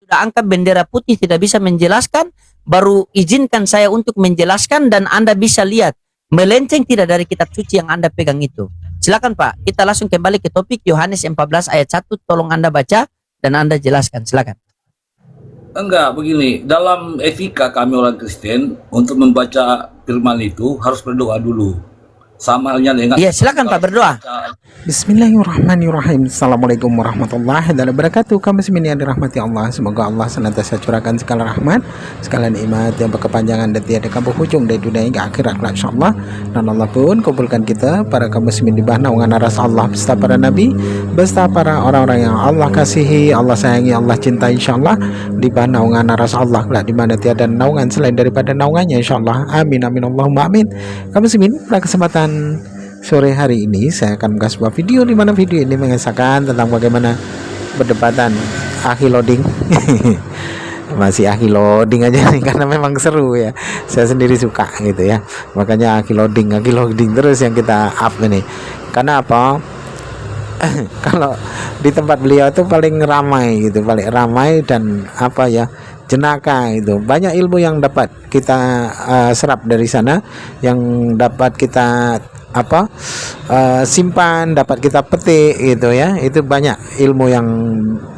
sudah angkat bendera putih tidak bisa menjelaskan, baru izinkan saya untuk menjelaskan dan Anda bisa lihat melenceng tidak dari kitab suci yang Anda pegang itu. Silakan Pak, kita langsung kembali ke topik Yohanes 14 ayat 1, tolong Anda baca dan Anda jelaskan, silakan. Enggak, begini, dalam etika kami orang Kristen, untuk membaca firman itu harus berdoa dulu. Sama halnya dengan... Iya, silakan Pak, berdoa. Bismillahirrahmanirrahim. Assalamualaikum warahmatullahi wabarakatuh. Kami semua yang dirahmati Allah. Semoga Allah senantiasa curahkan segala rahmat, segala nikmat yang berkepanjangan dan tiada berhujung dari dunia hingga akhirat insyaallah. Dan Allah pun kumpulkan kita para kaum muslimin di bawah naungan aras Allah beserta para nabi, beserta para orang-orang yang Allah kasihi, Allah sayangi, Allah cintai insyaallah, di bawah naungan aras Allah di mana tiada naungan selain daripada naungannya insyaallah. Amin amin Allahumma amin. Kaum muslimin, pada kesempatan sore hari ini saya akan mengasih sebuah video di mana video ini mengisahkan tentang bagaimana perdebatan akhi loading. Masih akhi loading aja nih karena memang seru ya. Saya sendiri suka gitu ya. Makanya akhi loading terus yang kita up ini. Karena apa? Kalau di tempat beliau itu paling ramai gitu, paling ramai dan apa ya? Jenaka itu. Banyak ilmu yang dapat kita serap dari sana, yang dapat kita simpan, dapat kita petik gitu ya. Itu banyak ilmu yang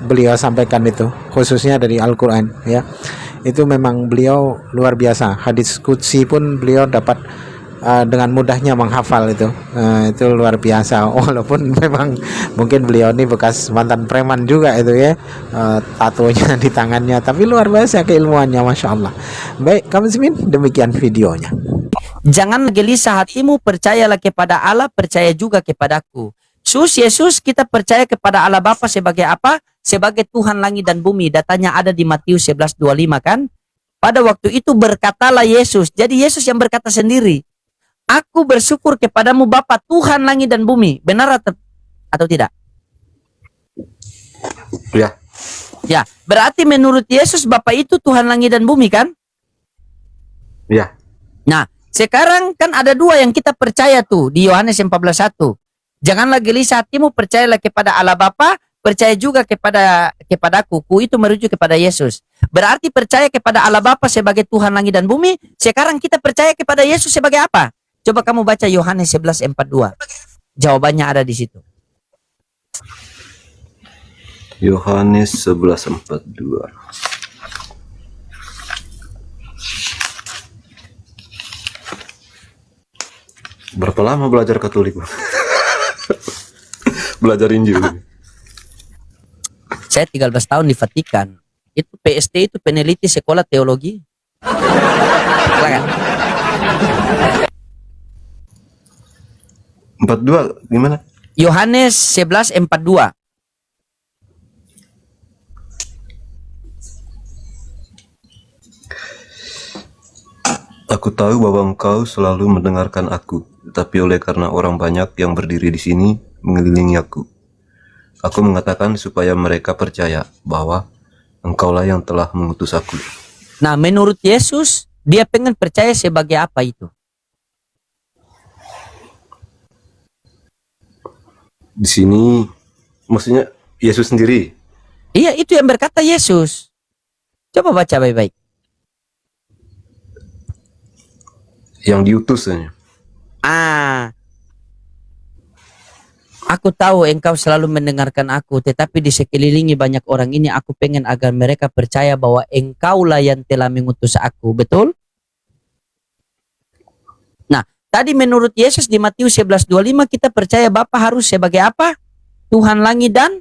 beliau sampaikan itu, khususnya dari Al-Qur'an ya. Itu memang beliau luar biasa. Hadis qudsi pun beliau dapat dengan mudahnya menghafal itu luar biasa. Walaupun memang mungkin beliau ini bekas mantan preman juga itu ya, tatonya di tangannya, tapi luar biasa keilmuannya, masya Allah. Baik kaum muslimin, demikian videonya. Jangan gelisah hatimu, percayalah kepada Allah, percaya juga kepadaku. Yesus kita percaya kepada Allah Bapa sebagai apa? Sebagai Tuhan langit dan bumi. Datanya ada di Matius 11:25 kan? Pada waktu itu berkatalah Yesus. Jadi Yesus yang berkata sendiri, aku bersyukur kepadamu Bapa Tuhan langit dan bumi. Benar atau tidak? Ya. Ya, berarti menurut Yesus Bapa itu Tuhan langit dan bumi kan? Ya. Nah, sekarang kan ada dua yang kita percaya tuh di Yohanes 14:1. Janganlah gelisah hatimu, percayalah kepada Allah Bapa, percaya juga kepadaku. Ku itu merujuk kepada Yesus. Berarti percaya kepada Allah Bapa sebagai Tuhan langit dan bumi. Sekarang kita percaya kepada Yesus sebagai apa? Coba kamu baca Yohanes 11:42. Jawabannya ada di situ. Yohanes 11:42. Berapa lama belajar Katolik? Belajar Injil. Saya 13 tahun di Vatikan. Itu PST itu peneliti sekolah teologi. Silakan. 42 gimana? Yohanes 11:42. Aku tahu bahwa engkau selalu mendengarkan aku, tetapi oleh karena orang banyak yang berdiri di sini mengelilingi aku mengatakan supaya mereka percaya bahwa engkaulah yang telah mengutus aku. Nah, menurut Yesus, dia pengen percaya sebagai apa itu? Di sini maksudnya Yesus sendiri. Iya, itu yang berkata Yesus. Coba baca baik-baik. Yang diutus. Aku tahu engkau selalu mendengarkan aku, tetapi di sekelilingi banyak orang ini aku pengen agar mereka percaya bahwa engkaulah yang telah mengutus aku. Betul? Nah, tadi menurut Yesus di Matius 11:25 kita percaya Bapa harus sebagai apa? Tuhan langit dan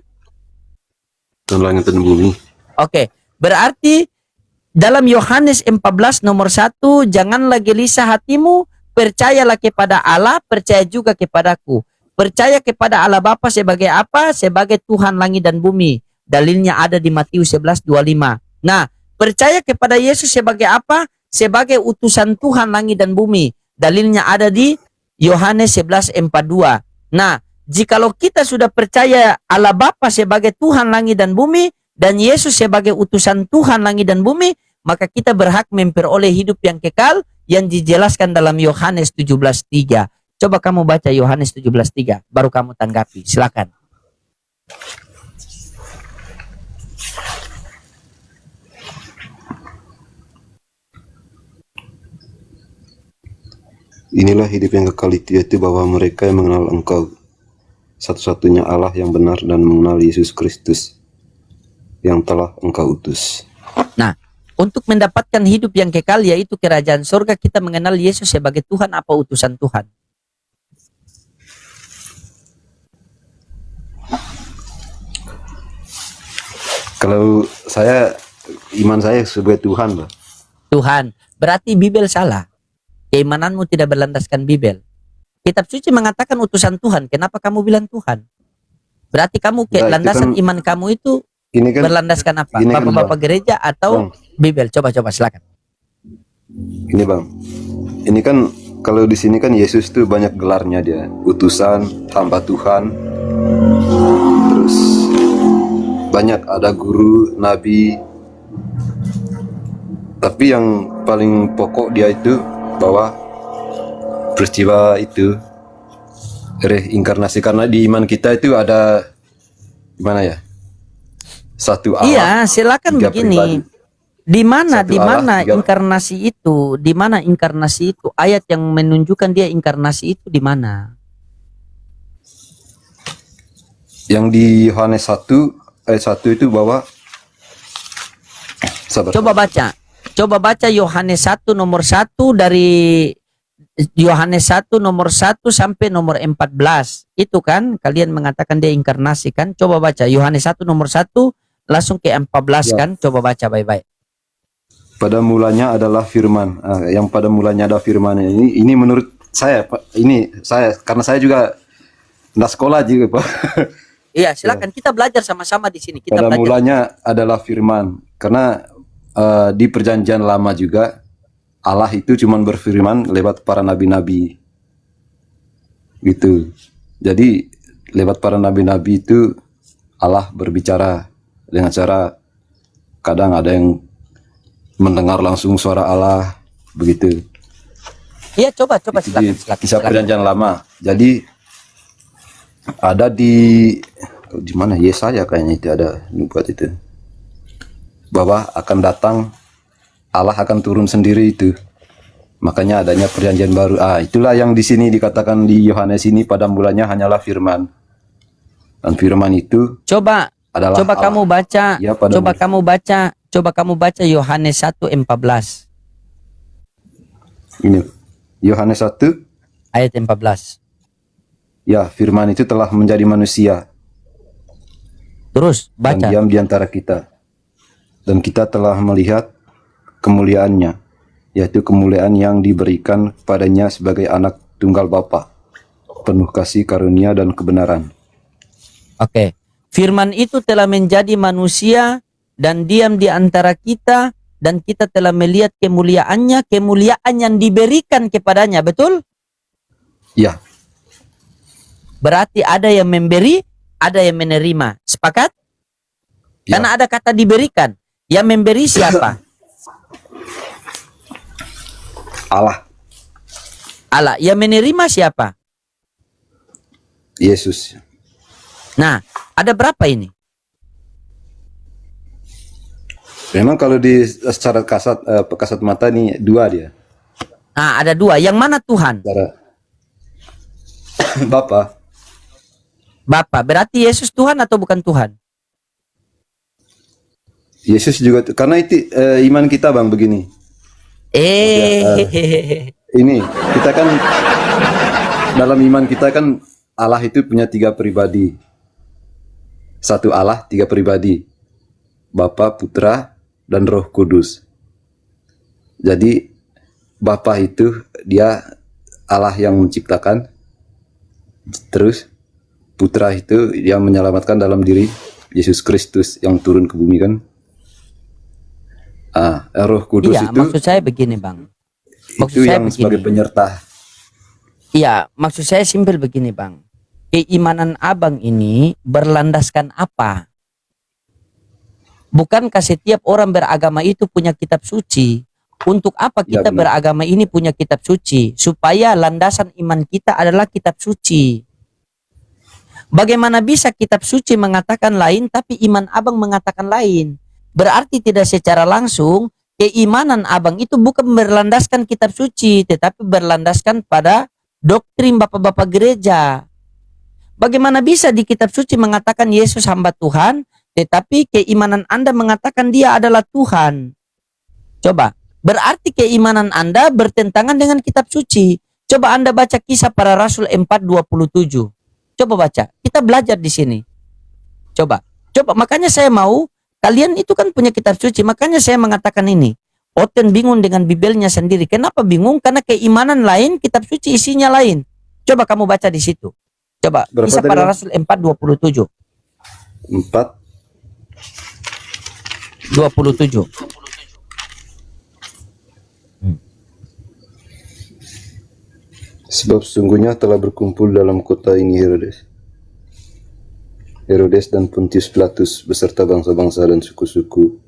bumi. Oke, berarti dalam Yohanes 14 nomor 1, janganlah gelisah hatimu, percayalah kepada Allah, percaya juga kepadaku. Percaya kepada Allah Bapa sebagai apa? Sebagai Tuhan langit dan bumi. Dalilnya ada di Matius 11:25. Nah, percaya kepada Yesus sebagai apa? Sebagai utusan Tuhan langit dan bumi. Dalilnya ada di Yohanes 11:42. Nah, jikalau kita sudah percaya Allah Bapa sebagai Tuhan langit dan bumi, dan Yesus sebagai utusan Tuhan langit dan bumi, maka kita berhak memperoleh hidup yang kekal yang dijelaskan dalam Yohanes 17:3. Coba kamu baca Yohanes 17:3, baru kamu tanggapi. Silakan. Inilah hidup yang kekal itu, yaitu bahwa mereka yang mengenal Engkau, satu-satunya Allah yang benar, dan mengenal Yesus Kristus yang telah Engkau utus. Nah, untuk mendapatkan hidup yang kekal yaitu kerajaan surga, kita mengenal Yesus sebagai Tuhan apa utusan Tuhan. Kalau iman saya sebagai Tuhan, Pak. Tuhan. Berarti Bibel salah. Keimananmu tidak berlandaskan Bibel. Kitab suci mengatakan utusan Tuhan. Kenapa kamu bilang Tuhan? Berarti kamu Nah, itu landasan kan- iman kamu itu Ini kan berlandaskan apa? ini kan, Bapak-bapak gereja atau Bang. Bibel? Coba silakan. Ini Bang, ini kan kalau di sini kan Yesus tuh banyak gelarnya dia, utusan, hamba Tuhan, terus banyak ada guru, nabi. Tapi yang paling pokok dia itu bahwa peristiwa itu reinkarnasi, karena di iman kita itu ada gimana ya? Satu Allah. Iya, silakan tiga begini. pribadi. Di mana Satu Allah, tiga- inkarnasi itu? Di mana inkarnasi itu? Ayat yang menunjukkan dia inkarnasi itu di mana? Yang di Yohanes 1 ayat 1 itu bahwa sabar. Coba baca Yohanes 1 nomor 1 dari Yohanes 1 nomor 1 sampai nomor 14. Itu kan kalian mengatakan dia inkarnasi kan? Coba baca Yohanes 1 nomor 1 langsung ke 14 Ya. kan? Coba baca baik-baik. Pada mulanya adalah firman. Yang pada mulanya ada firman ini menurut saya, Pak, ini saya karena saya juga nggak sekolah juga, Pak. Iya, silakan kita belajar sama-sama di sini. Kita Pada belajar. mulanya adalah firman. Karena di perjanjian lama juga Allah itu cuma berfirman lewat para nabi-nabi. Gitu. Jadi lewat para nabi-nabi itu Allah berbicara dengan cara kadang ada yang mendengar langsung suara Allah, begitu. Iya, coba Itu silakan. di kisah perjanjian lama. Jadi ada di mana Yesaya kayaknya itu ada nubuat itu bahwa akan datang Allah akan turun sendiri itu. Makanya adanya perjanjian baru. Itulah yang di sini dikatakan di Yohanes ini pada mulanya hanyalah firman. Dan firman itu Coba adalah Allah. kamu baca. Ya, pada Coba kamu baca Yohanes 1:14. Ini Yohanes 1 Ayat 14. ya, firman itu telah menjadi manusia Terus dan baca. diam di antara kita. Dan kita telah melihat kemuliaannya, yaitu kemuliaan yang diberikan padanya sebagai anak tunggal Bapa, penuh kasih karunia dan kebenaran. Oke. Firman itu telah menjadi manusia dan diam di antara kita, dan kita telah melihat kemuliaannya, kemuliaan yang diberikan kepadanya, betul? Ya, Berarti ada yang memberi, ada yang menerima. Sepakat? Ya. Karena ada kata diberikan. Yang memberi siapa? Allah, Allah. Yang menerima siapa? Yesus. Nah, ada berapa ini? Memang kalau di secara kasat mata nih dua dia. Nah, ada dua. Yang mana Tuhan? Secara Bapa, Bapa. Berarti Yesus Tuhan atau bukan Tuhan? Yesus juga karena itu iman kita Bang begini. Ini kita kan dalam iman kita kan Allah itu punya 3 pribadi. Satu Allah, 3 pribadi. Bapa, Putra, dan Roh Kudus. Jadi Bapa itu dia Allah yang menciptakan. Terus Putra itu dia menyelamatkan dalam diri Yesus Kristus yang turun ke bumi kan. Roh Kudus Iya, itu maksud saya begini, Bang. Maksud itu saya yang begini. sebagai penyerta. Iya, maksud saya simpel begini, Bang. Keimanan Abang ini berlandaskan apa? Bukankah setiap orang beragama itu punya kitab suci? Untuk apa Ya, kita benar. beragama ini punya kitab suci? Supaya landasan iman kita adalah kitab suci. Bagaimana bisa kitab suci mengatakan lain tapi iman Abang mengatakan lain? Berarti tidak secara langsung keimanan abang itu bukan berlandaskan kitab suci, tetapi berlandaskan pada doktrin bapak-bapak gereja. Bagaimana bisa di kitab suci mengatakan Yesus hamba Tuhan, tetapi keimanan Anda mengatakan dia adalah Tuhan? Coba, berarti keimanan Anda bertentangan dengan kitab suci. Coba Anda baca Kisah Para Rasul 4:27. Coba baca, kita belajar di sini. Coba, makanya saya mau, kalian itu kan punya kitab suci, makanya saya mengatakan ini. Oten bingung dengan Bibelnya sendiri. Kenapa bingung? Karena keimanan lain, kitab suci isinya lain. Coba kamu baca di situ. Coba, Berapa Kisah tadi, Para Bang? Rasul 4:27. 27. Sebab sesungguhnya telah berkumpul dalam kota ini Herodes dan Pontius Pilatus beserta bangsa-bangsa dan suku-suku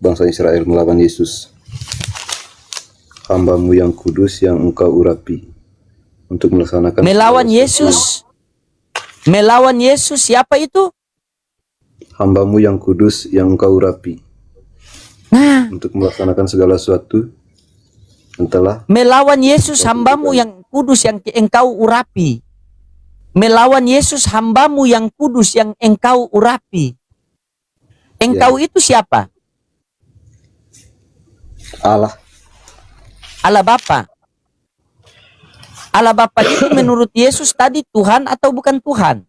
bangsa Israel melawan Yesus, hambamu yang kudus yang engkau urapi, untuk melaksanakan Melawan segala Yesus. Melawan Yesus siapa itu? hambamu yang kudus yang engkau urapi, Nah, untuk melaksanakan segala sesuatu yang telah melawan Yesus hambamu yang kudus yang engkau urapi. Melawan Yesus hambamu yang kudus yang engkau urapi. Engkau itu siapa? Allah. Allah Bapa. Allah Bapa itu menurut Yesus tadi Tuhan atau bukan Tuhan?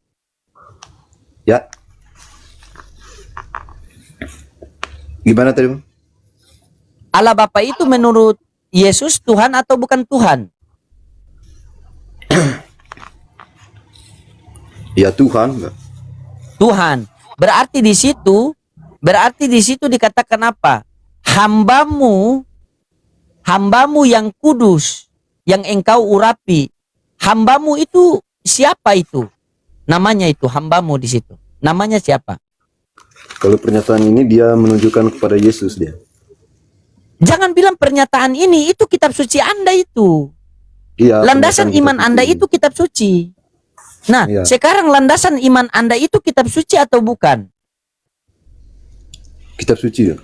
Ya. Gimana tadi, Bang? Allah Bapa itu menurut Yesus Tuhan atau bukan Tuhan? Ya Tuhan. Tuhan. Berarti di situ dikatakan apa? Hambamu yang kudus yang engkau urapi. Hambamu itu siapa itu? Namanya itu hambamu di situ. Namanya siapa? Kalau pernyataan ini dia menunjukkan kepada Yesus dia. Jangan bilang pernyataan ini, itu kitab suci Anda itu. Iya. Landasan pernyataan iman kitab Anda suci. itu kitab suci. Nah, Iya. sekarang landasan iman Anda itu kitab suci atau bukan? Kitab suci ya.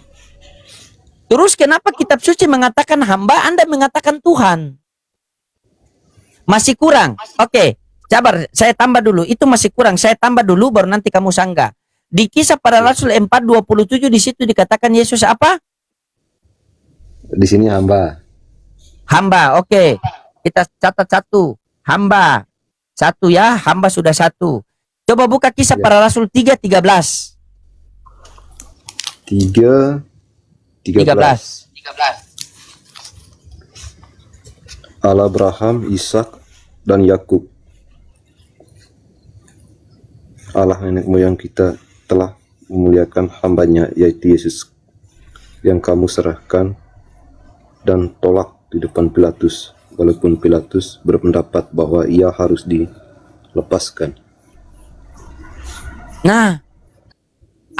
Terus kenapa kitab suci mengatakan hamba, Anda mengatakan Tuhan? Masih kurang. Oke, sabar, saya tambah dulu. Itu masih kurang, saya tambah dulu baru nanti kamu sanggah. Di Kisah Para Rasul 4:27 di situ dikatakan Yesus apa? Di sini hamba. Hamba. Oke. Kita catat satu. Hamba. Satu ya, hamba sudah satu. Coba buka Kisah Ya. Para Rasul 3:13. 13. Allah Abraham, Ishak, dan Yakub. Allah nenek moyang kita telah memuliakan hambanya, yaitu Yesus, yang kamu serahkan dan tolak di depan Pilatus, walaupun Pilatus berpendapat bahwa ia harus dilepaskan. Nah,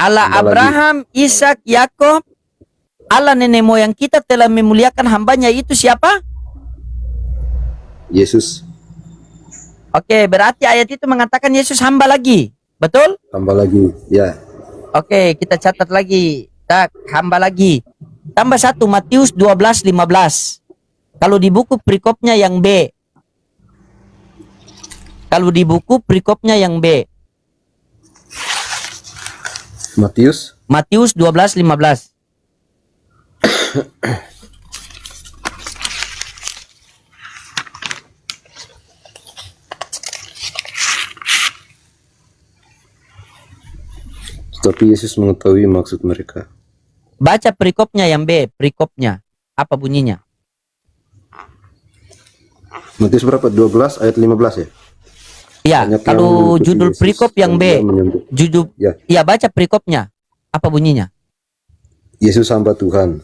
Allah Tambah Abraham, Ishak, Yakub, Allah nenek moyang kita telah memuliakan hambanya, itu siapa? Yesus, Oke, berarti ayat itu mengatakan Yesus hamba lagi. Betul? tambah lagi, ya. Oke, kita catat lagi. Tak, hamba lagi. Tambah satu, Matius 12:15. Kalau di buku perikopnya yang B. Kalau di buku perikopnya yang B. Matius, Matius 12:15. tapi Yesus mengetahui maksud mereka. Baca perikopnya yang B, perikopnya. Apa bunyinya? Matius berapa? 12 ayat 15 ya? Ya, Banyak kalau yang mengikuti judul Yesus perikop yang dan B, dia menyembah. judul Ya. ya baca perikopnya. Apa bunyinya? Yesus hamba Tuhan.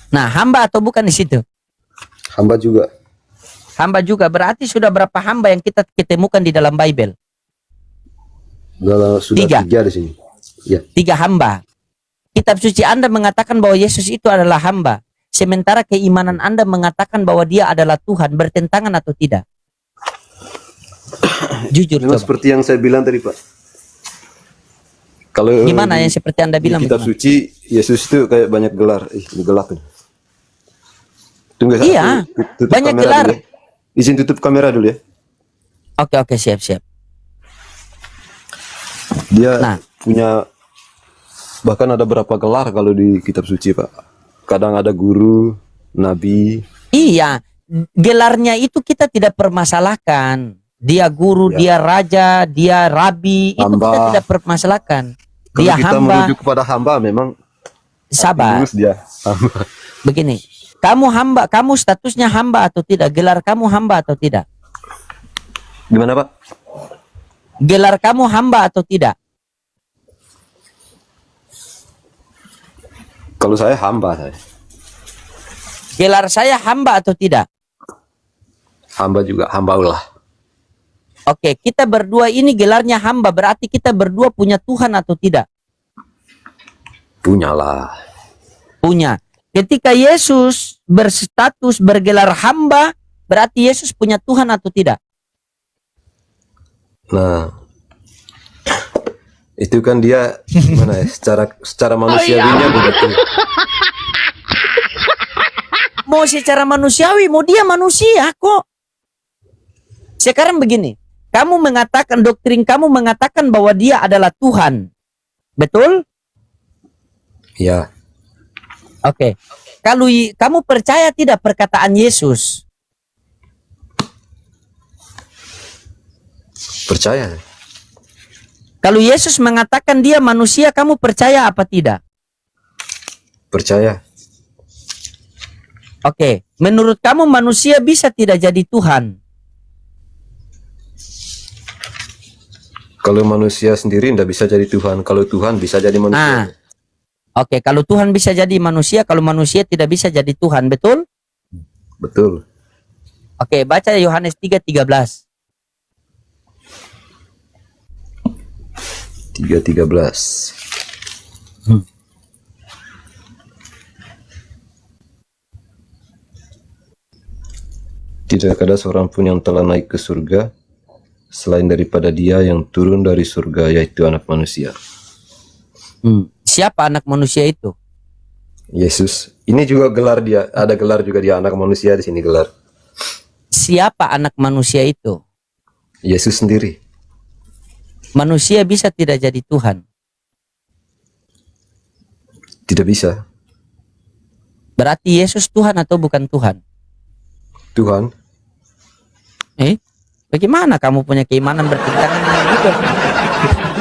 Nah, hamba atau bukan di situ? Hamba juga. Hamba juga, berarti sudah berapa hamba yang kita ketemukan di dalam Bible? Sudah Tiga. 3 di sini. Ya. 3 hamba. Kitab suci Anda mengatakan bahwa Yesus itu adalah hamba. Sementara keimanan Anda mengatakan bahwa dia adalah Tuhan. Bertentangan atau tidak? Jujur Memang coba. seperti yang saya bilang tadi, Pak. Kalau Gimana yang seperti Anda di bilang? kitab bagaimana? suci Yesus itu kayak banyak gelar. Ini gelap ini. Tunggu Iya, tutup banyak kamera gelar. dulu ya. Izin tutup kamera dulu ya. Oke, siap. Dia Nah. punya bahkan ada berapa gelar kalau di kitab suci, Pak. Kadang ada guru, nabi. Iya, gelarnya itu kita tidak permasalahkan. Dia guru, Ya. dia raja, dia rabi, itu kita Hamba. tidak permasalahkan. Kalau Dia kita hamba, merujuk kepada hamba memang sabar. lurus dia hamba. Begini, kamu hamba, kamu statusnya hamba atau tidak? Gelar kamu hamba atau tidak? Gimana, Pak? Gelar kamu hamba atau tidak? Kalau saya hamba saya. Gelar saya hamba atau tidak? Hamba juga, hamba Allah. Oke, kita berdua ini gelarnya hamba, berarti kita berdua punya Tuhan atau tidak? Punyalah. Punya. Ketika Yesus berstatus bergelar hamba, berarti Yesus punya Tuhan atau tidak? Nah, itu kan dia gimana ya? Secara manusiawinya begitu. Mau secara manusiawi, mau dia manusia kok. Sekarang begini, kamu mengatakan, doktrin kamu mengatakan bahwa dia adalah Tuhan. Betul? Ya, Oke. Kalau kamu percaya tidak perkataan Yesus? percaya. Kalau Yesus mengatakan dia manusia, kamu percaya apa tidak? Percaya. Oke. Menurut kamu manusia bisa tidak jadi Tuhan? Kalau manusia sendiri tidak bisa jadi Tuhan. Kalau Tuhan bisa jadi manusia. Oke. Kalau Tuhan bisa jadi manusia, kalau manusia tidak bisa jadi Tuhan, betul? Betul. Oke, baca Yohanes 3:13. 3:13. Tidak ada seorang pun yang telah naik ke surga selain daripada Dia yang turun dari surga, yaitu Anak Manusia. Siapa anak manusia itu? Yesus. Ini juga gelar dia. Ada gelar juga dia, Anak Manusia di sini gelar. Siapa anak manusia itu? Yesus sendiri. Manusia bisa tidak jadi Tuhan? Tidak bisa. Berarti Yesus Tuhan atau bukan Tuhan? Tuhan. Bagaimana kamu punya keimanan bertentangan dengan itu?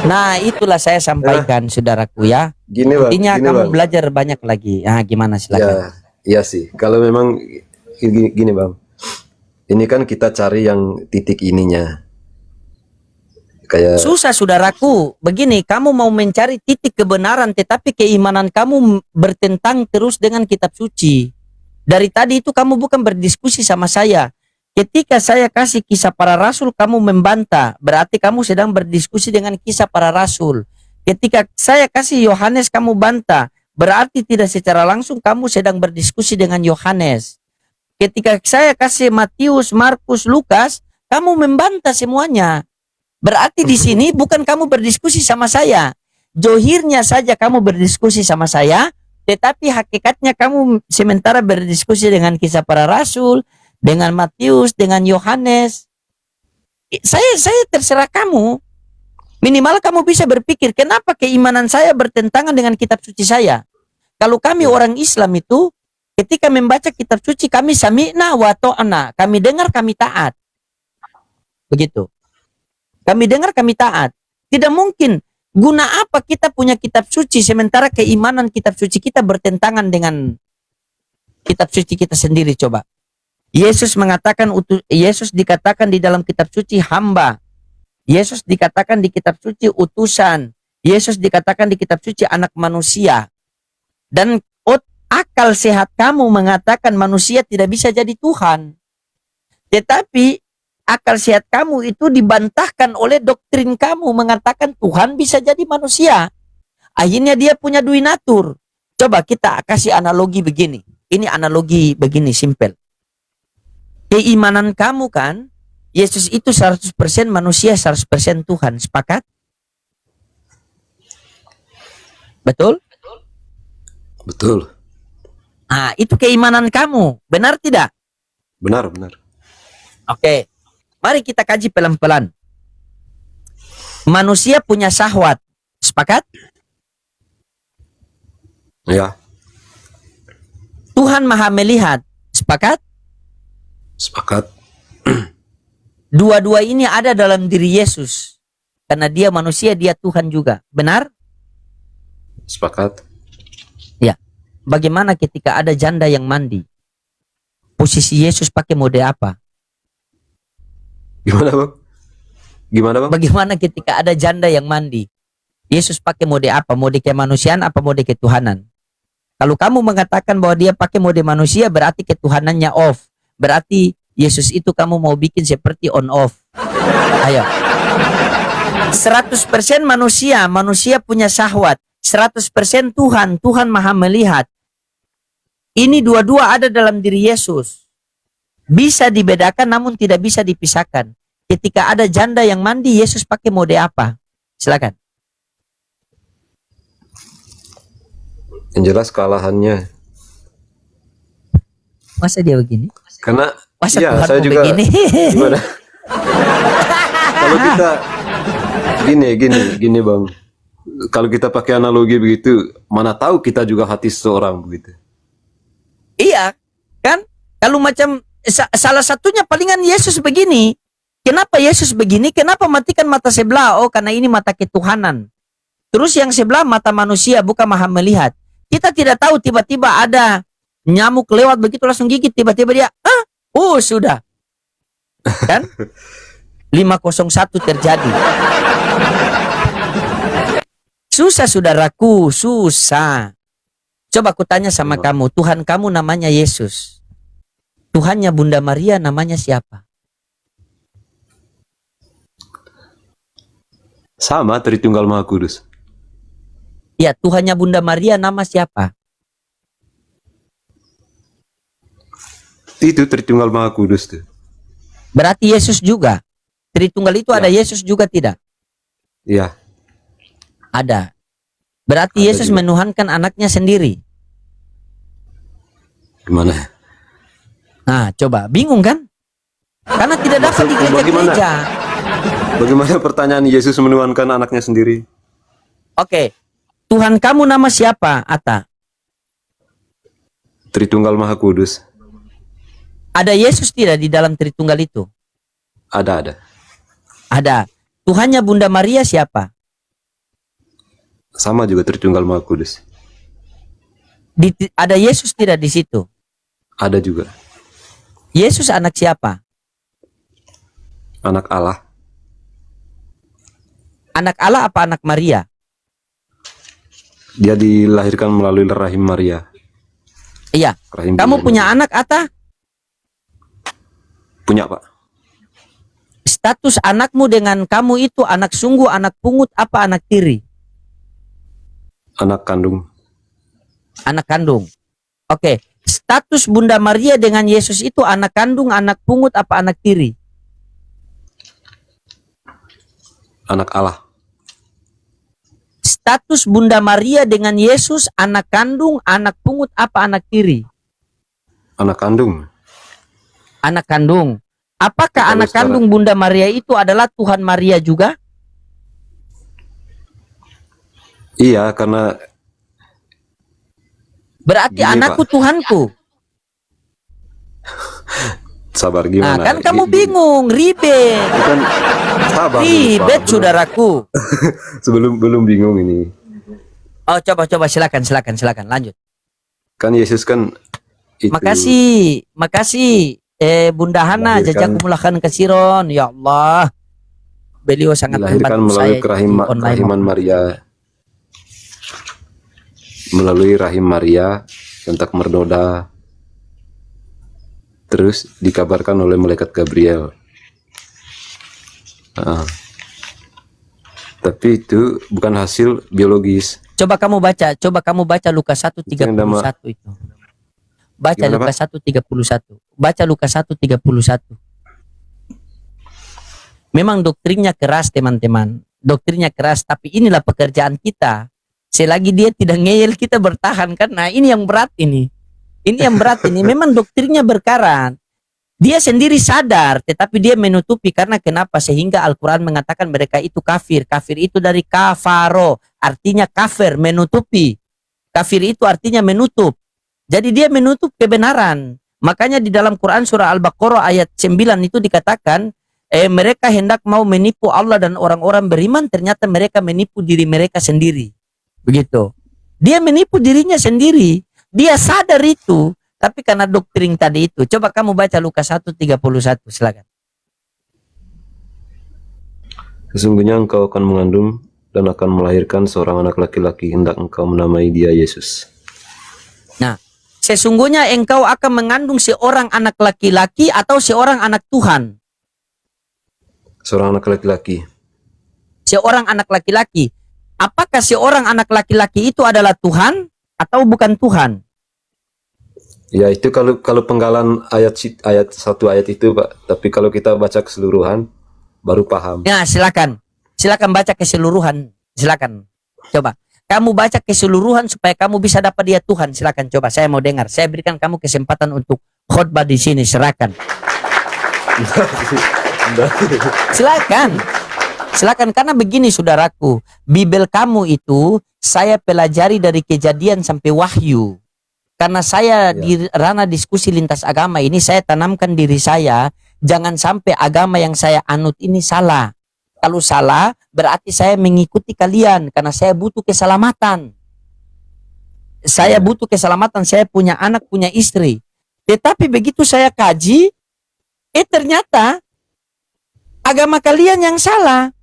Nah, itulah saya sampaikan, saudaraku ya. Gini bang. Intinya Gini, kamu Bang. belajar banyak lagi. Ah, gimana silakan? Ya, iya sih. Kalau memang gini bang. Ini kan kita cari yang titik ininya. Kayak Susah, saudaraku. Begini, kamu mau mencari titik kebenaran, tetapi keimanan kamu bertentang terus dengan kitab suci. Dari tadi itu kamu bukan berdiskusi sama saya. Ketika saya kasih kisah para rasul, kamu membantah. Berarti kamu sedang berdiskusi dengan kisah para rasul. Ketika saya kasih Yohanes, kamu bantah. Berarti tidak secara langsung kamu sedang berdiskusi dengan Yohanes. Ketika saya kasih Matius, Markus, Lukas, kamu membantah semuanya. Berarti di sini bukan kamu berdiskusi sama saya. Johirnya saja kamu berdiskusi sama saya, tetapi hakikatnya kamu sementara berdiskusi dengan kisah para rasul, dengan Matius, dengan Yohanes. Saya terserah kamu. Minimal kamu bisa berpikir, kenapa keimanan saya bertentangan dengan kitab suci saya? Kalau kami orang Islam itu, ketika membaca kitab suci, kami sami'na wa ta'na. Kami dengar, kami taat. Begitu. Kami dengar, kami taat. Tidak mungkin. Guna apa kita punya kitab suci sementara keimanan kitab suci kita bertentangan dengan kitab suci kita sendiri? Coba. Yesus mengatakan, Yesus dikatakan di dalam kitab suci hamba. Yesus dikatakan di kitab suci utusan. Yesus dikatakan di kitab suci anak manusia. Dan akal sehat kamu mengatakan manusia tidak bisa jadi Tuhan. Tetapi akal sehat kamu itu dibantahkan oleh doktrin kamu mengatakan Tuhan bisa jadi manusia. Akhirnya dia punya duinatur. Coba kita kasih analogi begini. Ini analogi begini, simple. Keimanan kamu kan, Yesus itu 100% manusia, 100% Tuhan. Sepakat? Betul? Betul. Nah, itu keimanan kamu. Benar tidak? Benar, benar. Oke. Mari kita kaji pelan-pelan. Manusia punya syahwat. Sepakat? Ya, Tuhan Maha melihat. Sepakat? sepakat. Dua-dua ini ada dalam diri Yesus. Karena dia manusia, dia Tuhan juga. Benar? Sepakat. Ya. Bagaimana ketika ada janda yang mandi? Posisi Yesus pakai mode apa? Gimana, Bang? Gimana, Bang? Bagaimana ketika ada janda yang mandi? Yesus pakai mode apa? Mode kemanusiaan apa mode ketuhanan? Kalau kamu mengatakan bahwa dia pakai mode manusia, berarti ketuhanannya off. Berarti Yesus itu kamu mau bikin seperti on off. Ayo. 100% manusia, manusia punya syahwat. 100% Tuhan, Tuhan Maha melihat. Ini dua-dua ada dalam diri Yesus. Bisa dibedakan namun tidak bisa dipisahkan. Ketika ada janda yang mandi, Yesus pakai mode apa? Silakan. Yang jelas kalahannya. Masa dia begini? Karena Masa ya, Tuhan saya mau juga begini? gimana? Kalau kita gini Bang. Kalau kita pakai analogi begitu, mana tahu kita juga hati seseorang begitu. Iya, kan? Kalau macam salah satunya palingan Yesus begini. Kenapa Yesus begini? Kenapa matikan mata sebelah? Oh, karena ini mata ketuhanan. Terus yang sebelah mata manusia, bukan Maha melihat. Kita tidak tahu, tiba-tiba ada nyamuk lewat begitu langsung gigit, tiba-tiba dia, oh sudah. Kan? 501 terjadi. Susah saudaraku, susah. Coba aku tanya sama kamu, Tuhan kamu namanya Yesus. Tuhannya Bunda Maria namanya siapa? Sama, Tritunggal Maha Kudus. Ya, Tuhannya Bunda Maria nama siapa? Itu Tritunggal Maha Kudus tuh. Berarti Yesus juga. Tritunggal itu ada Yesus juga tidak? Iya. Ada. Berarti Ada Yesus juga. menuhankan anaknya sendiri. Gimana? Nah, coba. Bingung kan? Karena tidak dapat di gereja-gereja. Bagaimana pertanyaan Yesus menuhankan anaknya sendiri? Oke. Tuhan kamu nama siapa, Atta? Tritunggal Maha Kudus. Ada Yesus tidak di dalam Tritunggal itu? Ada. Ada. Tuhannya Bunda Maria siapa? Sama juga Tritunggal Maha Kudus. Ada Yesus tidak di situ? Ada juga. Yesus anak siapa? Anak Allah. Anak Allah apa anak Maria? Dia dilahirkan melalui rahim Maria. Iya. Rahim Kamu Maria. punya anak, Atta? Punya, Pak. Status anakmu dengan kamu itu anak sungguh, anak pungut, apa anak tiri? Anak kandung. Anak kandung. Oke. Status Bunda Maria dengan Yesus itu anak kandung, anak pungut, apa anak tiri? Anak Allah. Status Bunda Maria dengan Yesus anak kandung, anak pungut, apa anak tiri? Anak kandung. Anak kandung. Apakah Kalau anak secara- kandung Bunda Maria itu adalah Tuhan Maria juga? Iya, karena Berarti Gini, anakku Pak. Tuhanku. sabar Nah, gimana? kan kamu bingung, ribet. Kan sabar dulu, Ribet, Pak. saudaraku. Belum bingung ini. Oh, coba silakan, lanjut. Kan Yesus kan itu Makasih, Bunda Hana, Dilahirkan- jazakumullah khairan katsiron. Ya Allah, beliau sangat dilahirkan membantu saya melalui di online. rahiman Maria. Melalui rahim Maria hentak mernoda. Terus dikabarkan oleh malaikat Gabriel. Tapi itu bukan hasil biologis. Coba kamu baca Lukas 1:31 itu. Baca Gimana, Lukas 1:31. Baca Lukas 1:31. Memang doktrinnya keras, teman-teman. Doktrinnya keras, tapi inilah pekerjaan kita. Selagi dia tidak ngeyel, kita bertahan kan. Nah, ini yang berat ini. Ini yang berat ini. Memang doktrinnya berkarat. Dia sendiri sadar, tetapi dia menutupi. Karena kenapa? Sehingga Al-Quran mengatakan mereka itu kafir. Kafir itu dari kafaro, artinya kafir, menutupi. Kafir itu artinya menutup. Jadi dia menutup kebenaran. Makanya di dalam Quran surah Al-Baqarah ayat 9 itu dikatakan, mereka hendak mau menipu Allah dan orang-orang beriman, ternyata mereka menipu diri mereka sendiri. Begitu. Dia menipu dirinya sendiri. Dia sadar itu. Tapi karena doktrin tadi itu, coba kamu baca Lukas 1:31, silakan. Sesungguhnya engkau akan mengandung dan akan melahirkan seorang anak laki-laki, hendak engkau menamai dia Yesus. Nah, sesungguhnya engkau akan mengandung seorang anak laki-laki atau seorang anak Tuhan. Seorang anak laki-laki. Seorang anak laki-laki. Apakah seorang anak laki-laki itu adalah Tuhan atau bukan Tuhan? Ya, itu kalau penggalan ayat satu ayat itu, Pak. Tapi kalau kita baca keseluruhan baru paham. Ya, silakan. Silakan baca keseluruhan. Silakan. Coba. Kamu baca keseluruhan supaya kamu bisa dapat dia Tuhan. Silakan coba. Saya mau dengar. Saya berikan kamu kesempatan untuk khotbah di sini. Silakan. Silakan. Silakan, karena begini saudaraku. Bibel kamu itu saya pelajari dari Kejadian sampai Wahyu. Karena saya di ranah diskusi lintas agama ini, saya tanamkan diri saya, jangan sampai agama yang saya anut ini salah. Kalau salah, berarti saya mengikuti kalian, karena saya butuh keselamatan. Saya butuh keselamatan, saya punya anak, punya istri. Tetapi begitu saya kaji, ternyata agama kalian yang salah.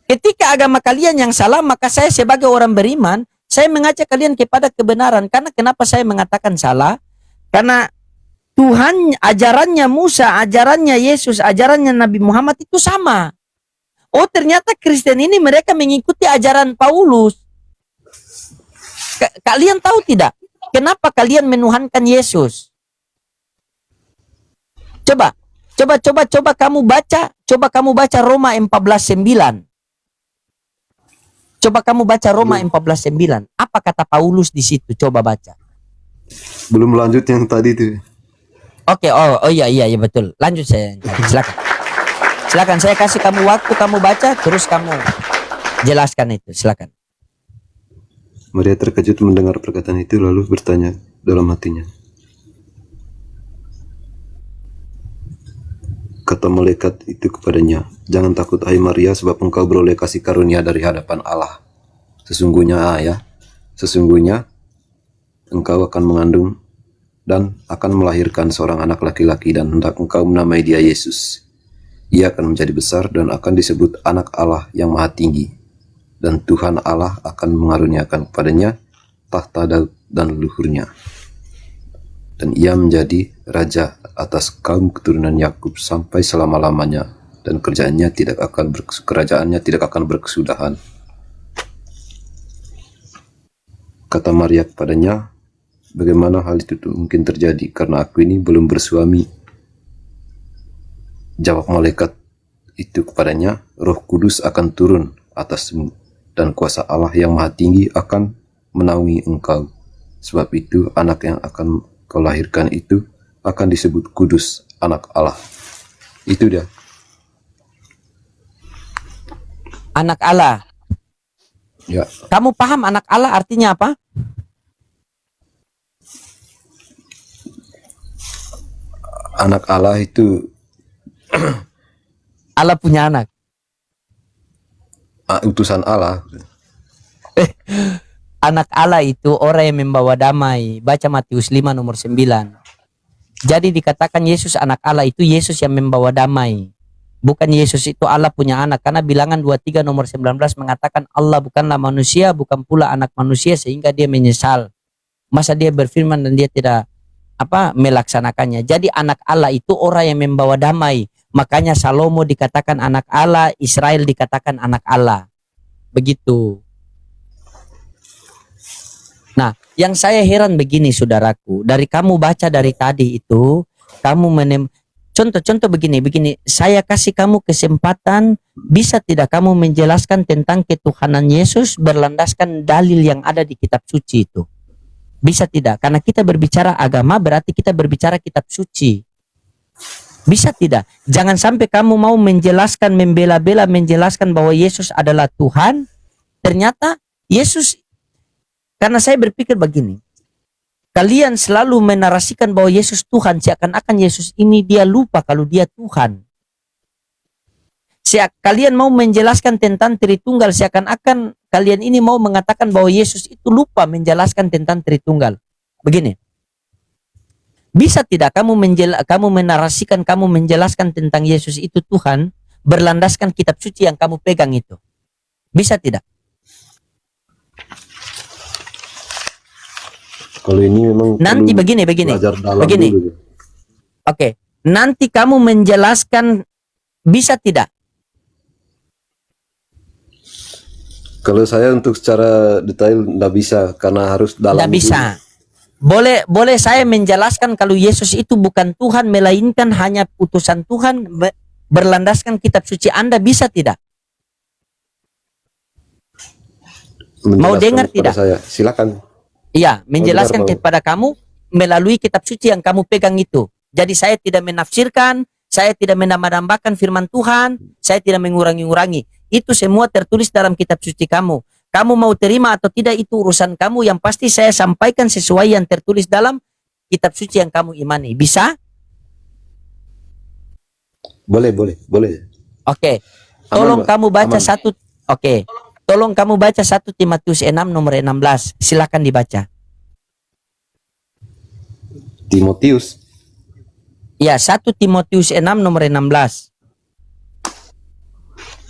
Ketika agama kalian yang salah, maka saya sebagai orang beriman, saya mengajak kalian kepada kebenaran. Karena kenapa saya mengatakan salah? Karena Tuhan, ajarannya Musa, ajarannya Yesus, ajarannya Nabi Muhammad itu sama. Oh, ternyata Kristen ini mereka mengikuti ajaran Paulus. Kalian tahu tidak? Kenapa kalian menuhankan Yesus? Coba kamu baca Roma 14:9. Coba kamu baca Roma 14:9. Apa kata Paulus di situ? Coba baca. Belum lanjut yang tadi tuh. Oke, oh iya betul. Lanjut saya. Silakan. Silakan, saya kasih kamu waktu, kamu baca terus kamu jelaskan itu. Silakan. Maria terkejut mendengar perkataan itu, lalu bertanya dalam hatinya. Kata malaikat itu kepadanya, "Jangan takut, hai Maria, sebab engkau beroleh kasih karunia dari hadapan Allah. Sesungguhnya engkau akan mengandung dan akan melahirkan seorang anak laki-laki, dan hendak engkau menamai dia Yesus. Ia akan menjadi besar dan akan disebut anak Allah yang maha tinggi. Dan Tuhan Allah akan mengaruniakan kepadanya tahta Daud dan leluhurnya. Dan ia menjadi raja atas kaum keturunan Yakub sampai selama-lamanya, dan kerajaannya tidak akan berkesudahan." Kata Maria kepadanya, "Bagaimana hal itu mungkin terjadi, karena aku ini belum bersuami?" Jawab malaikat itu kepadanya, "Roh Kudus akan turun atasmu, dan kuasa Allah yang maha tinggi akan menaungi engkau. Sebab itu anak yang akan kau lahirkan itu akan disebut kudus, anak Allah." Itu dia. Anak Allah. Ya. Kamu paham anak Allah artinya apa? Anak Allah itu Allah punya anak. utusan Allah. Anak Allah itu orang yang membawa damai. Baca Matius 5 nomor 9. Jadi dikatakan Yesus anak Allah itu Yesus yang membawa damai. Bukan Yesus itu Allah punya anak. Karena bilangan 23 nomor 19 mengatakan Allah bukanlah manusia, bukan pula anak manusia sehingga dia menyesal. Masa dia berfirman dan dia tidak melaksanakannya. Jadi anak Allah itu orang yang membawa damai. Makanya Salomo dikatakan anak Allah, Israel dikatakan anak Allah. Begitu. Nah, yang saya heran begini saudaraku, dari kamu baca dari tadi itu, Contoh begini. Saya kasih kamu kesempatan, bisa tidak kamu menjelaskan tentang ketuhanan Yesus berlandaskan dalil yang ada di kitab suci itu? Bisa tidak? Karena kita berbicara agama berarti kita berbicara kitab suci. Bisa tidak? Jangan sampai kamu mau menjelaskan, membela-bela menjelaskan bahwa Yesus adalah Tuhan. Ternyata Yesus, karena saya berpikir begini. Kalian selalu menarasikan bahwa Yesus Tuhan, seakan-akan Yesus ini dia lupa kalau dia Tuhan. Kalian mau menjelaskan tentang Tritunggal, seakan-akan kalian ini mau mengatakan bahwa Yesus itu lupa menjelaskan tentang Tritunggal. Begini. Bisa tidak kamu menarasikan, kamu menjelaskan tentang Yesus itu Tuhan berlandaskan kitab suci yang kamu pegang itu? Bisa tidak? Kalau ini memang Nanti perlu begini. belajar dalam Begini. dulu. Oke. Nanti kamu menjelaskan, bisa tidak? Kalau saya untuk secara detail tidak bisa karena harus dalam. Tidak bisa. Boleh saya menjelaskan kalau Yesus itu bukan Tuhan, melainkan hanya utusan Tuhan berlandaskan kitab suci. Anda bisa tidak? Mau dengar kepada tidak? Saya silakan. Iya, menjelaskan dengar, kepada kamu melalui kitab suci yang kamu pegang itu. Jadi saya tidak menafsirkan, saya tidak menambah-nambahkan firman Tuhan, saya tidak mengurangi-ngurangi. Itu semua tertulis dalam kitab suci kamu. Kamu mau terima atau tidak itu urusan kamu, yang pasti saya sampaikan sesuai yang tertulis dalam kitab suci yang kamu imani. Bisa? Boleh. Oke. Tolong Aman, Pak. kamu baca Aman. satu. Oke. Tolong kamu baca 1 Timotius 6 nomor 16. Silakan dibaca. Timotius. Ya, 1 Timotius 6 nomor 16.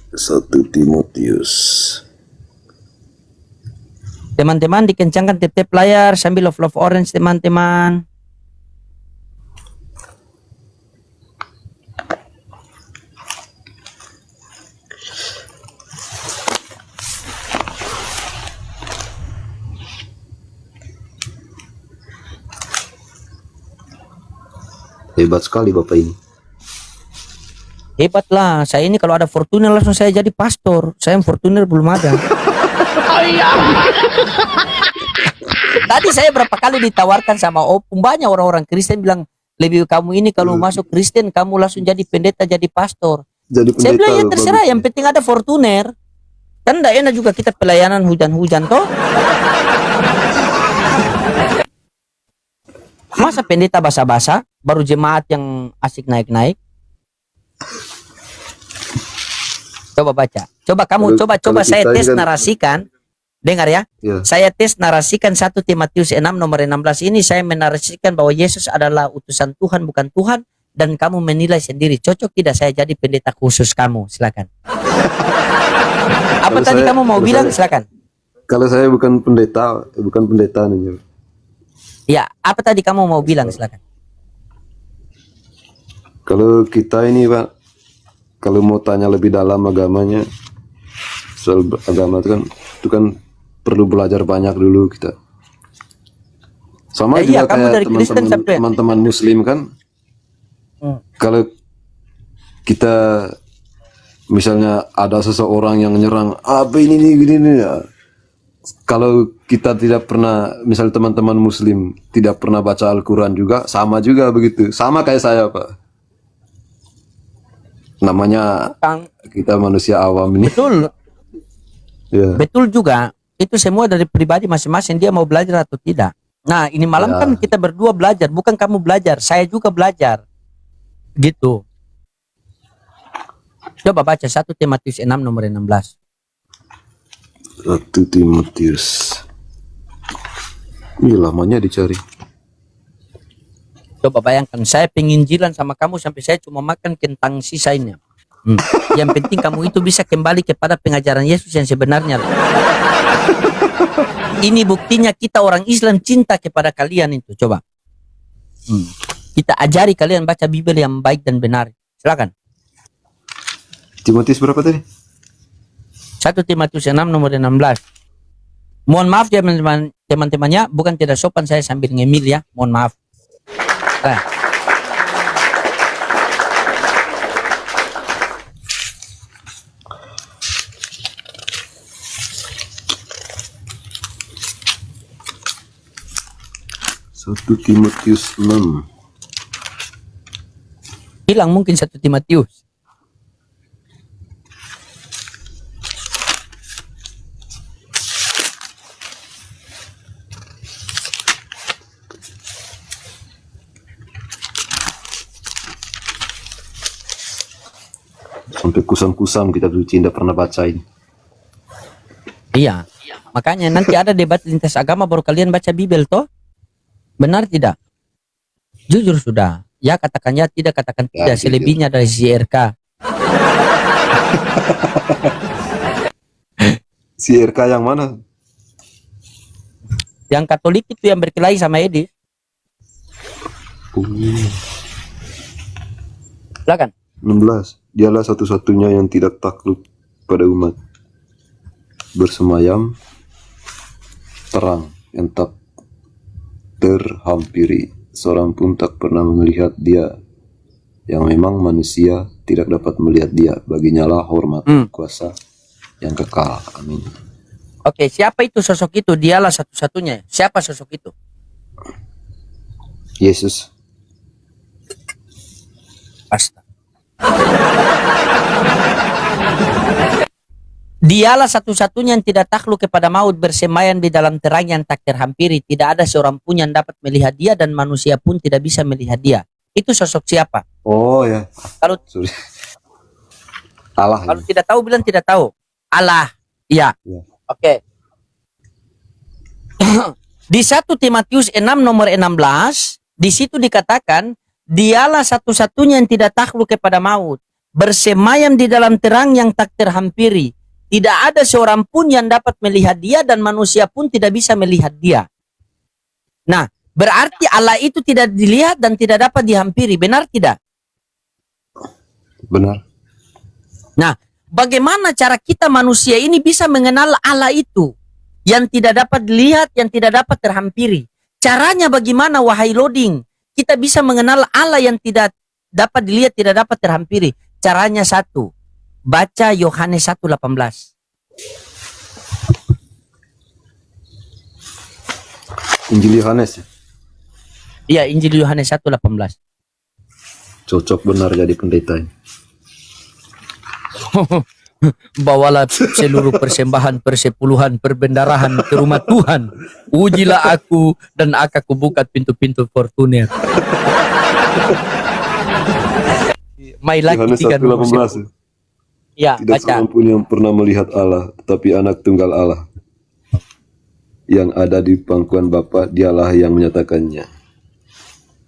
1 Timotius. Teman-teman dikencangkan tip-tip layar sambil love orange teman-teman. Hebat sekali Bapak ini. Hebatlah, saya ini kalau ada Fortuner langsung saya jadi pastor. Saya Fortuner belum ada. Tadi saya berapa kali ditawarkan sama Opung, banyak orang-orang Kristen bilang, lebih kamu ini kalau masuk Kristen kamu langsung jadi pendeta, jadi pastor. Jadi Saya bilang ya bagus. terserah, yang penting ada Fortuner. Kan enggak enak juga kita pelayanan hujan-hujan toh. Masa pendeta basa-basa, baru jemaat yang asik naik-naik. Coba baca. Coba kamu Kalau coba saya kita ini tes kan- narasikan. Dengar ya. Ya. Saya tes narasikan 1 Timotius 6 nomor 16 ini, saya menarasikan bahwa Yesus adalah utusan Tuhan bukan Tuhan, dan kamu menilai sendiri cocok tidak saya jadi pendeta khusus kamu. Silakan. Apa Kalau tadi saya- kamu mau kalau bilang? saya- Silakan. Kalau saya bukan pendeta nih. Ya, apa tadi kamu mau bilang? Silakan. Kalau kita ini Pak, kalau mau tanya lebih dalam agamanya, soal agama itu kan perlu belajar banyak dulu kita. Sama Ya, iya, juga kamu kayak dari Kristen sampai- teman-teman Muslim kan, kalau kita misalnya ada seseorang yang nyerang apa ini ya. Kalau kita tidak pernah, misal teman-teman Muslim tidak pernah baca Al-Quran juga, sama juga begitu, sama kayak saya Pak. Namanya Kang, kita manusia awam ini. betul. Ya. Betul juga. Itu semua dari pribadi masing-masing, dia mau belajar atau tidak. Nah, ini malam Ya. kan kita berdua belajar, bukan kamu belajar, saya juga belajar. Gitu. Coba baca 1 Timotius 6 nomor 16. 1 Timotius. Ini lamanya dicari. Coba bayangkan, saya penginjilan sama kamu sampai saya cuma makan kentang sisanya. Yang penting kamu itu bisa kembali kepada pengajaran Yesus yang sebenarnya. Ini buktinya kita orang Islam cinta kepada kalian itu. Coba. Kita ajari kalian baca Bible yang baik dan benar. Silakan. Timotius berapa tadi? 1 Timotius 6 nomor 16. Mohon maaf ya teman-temannya, bukan tidak sopan saya sambil ngemil ya. Mohon maaf. Nah. 1 Timotius 6. Hilang mungkin 1 Timotius. Sampai kusam-kusam kita suci tidak pernah baca ini. Iya. Makanya nanti ada debat lintas agama baru kalian baca Bibel toh? Benar tidak? Jujur sudah. Ya katakan ya, tidak katakan Ya, tidak. jujur. Selebihnya dari CRK. Si RK yang mana? Yang Katolik itu yang berkelahi sama Edi. Silakan. 16. Dialah satu-satunya yang tidak takluk pada umat. Bersemayam terang yang tak terhampiri. Seorang pun tak pernah melihat dia. Yang memang manusia tidak dapat melihat dia. Baginya lah hormat kuasa yang kekal. Amin. Oke, siapa itu sosok itu? Dialah satu-satunya. Siapa sosok itu? Yesus. Astaga. Dialah satu-satunya yang tidak takluk kepada maut, bersemayam di dalam terang yang tak terhampiri. Tidak ada seorang pun yang dapat melihat dia dan manusia pun tidak bisa melihat dia. Itu sosok siapa? Oh ya. Kalau Sorry. Allah. kalau tidak tahu bilang tidak tahu. Allah. Iya. Ya. Oke. Di 1 Timotius 6 nomor 16, di situ dikatakan, dialah satu-satunya yang tidak takluk kepada maut, bersemayam di dalam terang yang tak terhampiri. Tidak ada seorang pun yang dapat melihat dia dan manusia pun tidak bisa melihat dia. Nah, berarti Allah itu tidak dilihat dan tidak dapat dihampiri. Benar tidak? Benar. Nah, bagaimana cara kita manusia ini bisa mengenal Allah itu yang tidak dapat dilihat, yang tidak dapat terhampiri? Caranya bagaimana, wahai loading? Kita bisa mengenal Allah yang tidak dapat dilihat, tidak dapat terhampiri. Caranya satu, baca Yohanes 1:18. Injil Yohanes. Iya, Injil Yohanes 1:18. Cocok benar jadi pendeta ini. Bawalah seluruh persembahan, persepuluhan, perbendarahan ke rumah Tuhan. Ujilah aku dan akan kubuka pintu-pintu Fortuner. Mai lagi Yohanes 1:18. Ya, Tidak baca. seorang pun yang pernah melihat Allah, tetapi anak tunggal Allah yang ada di pangkuan Bapa, dialah yang menyatakannya.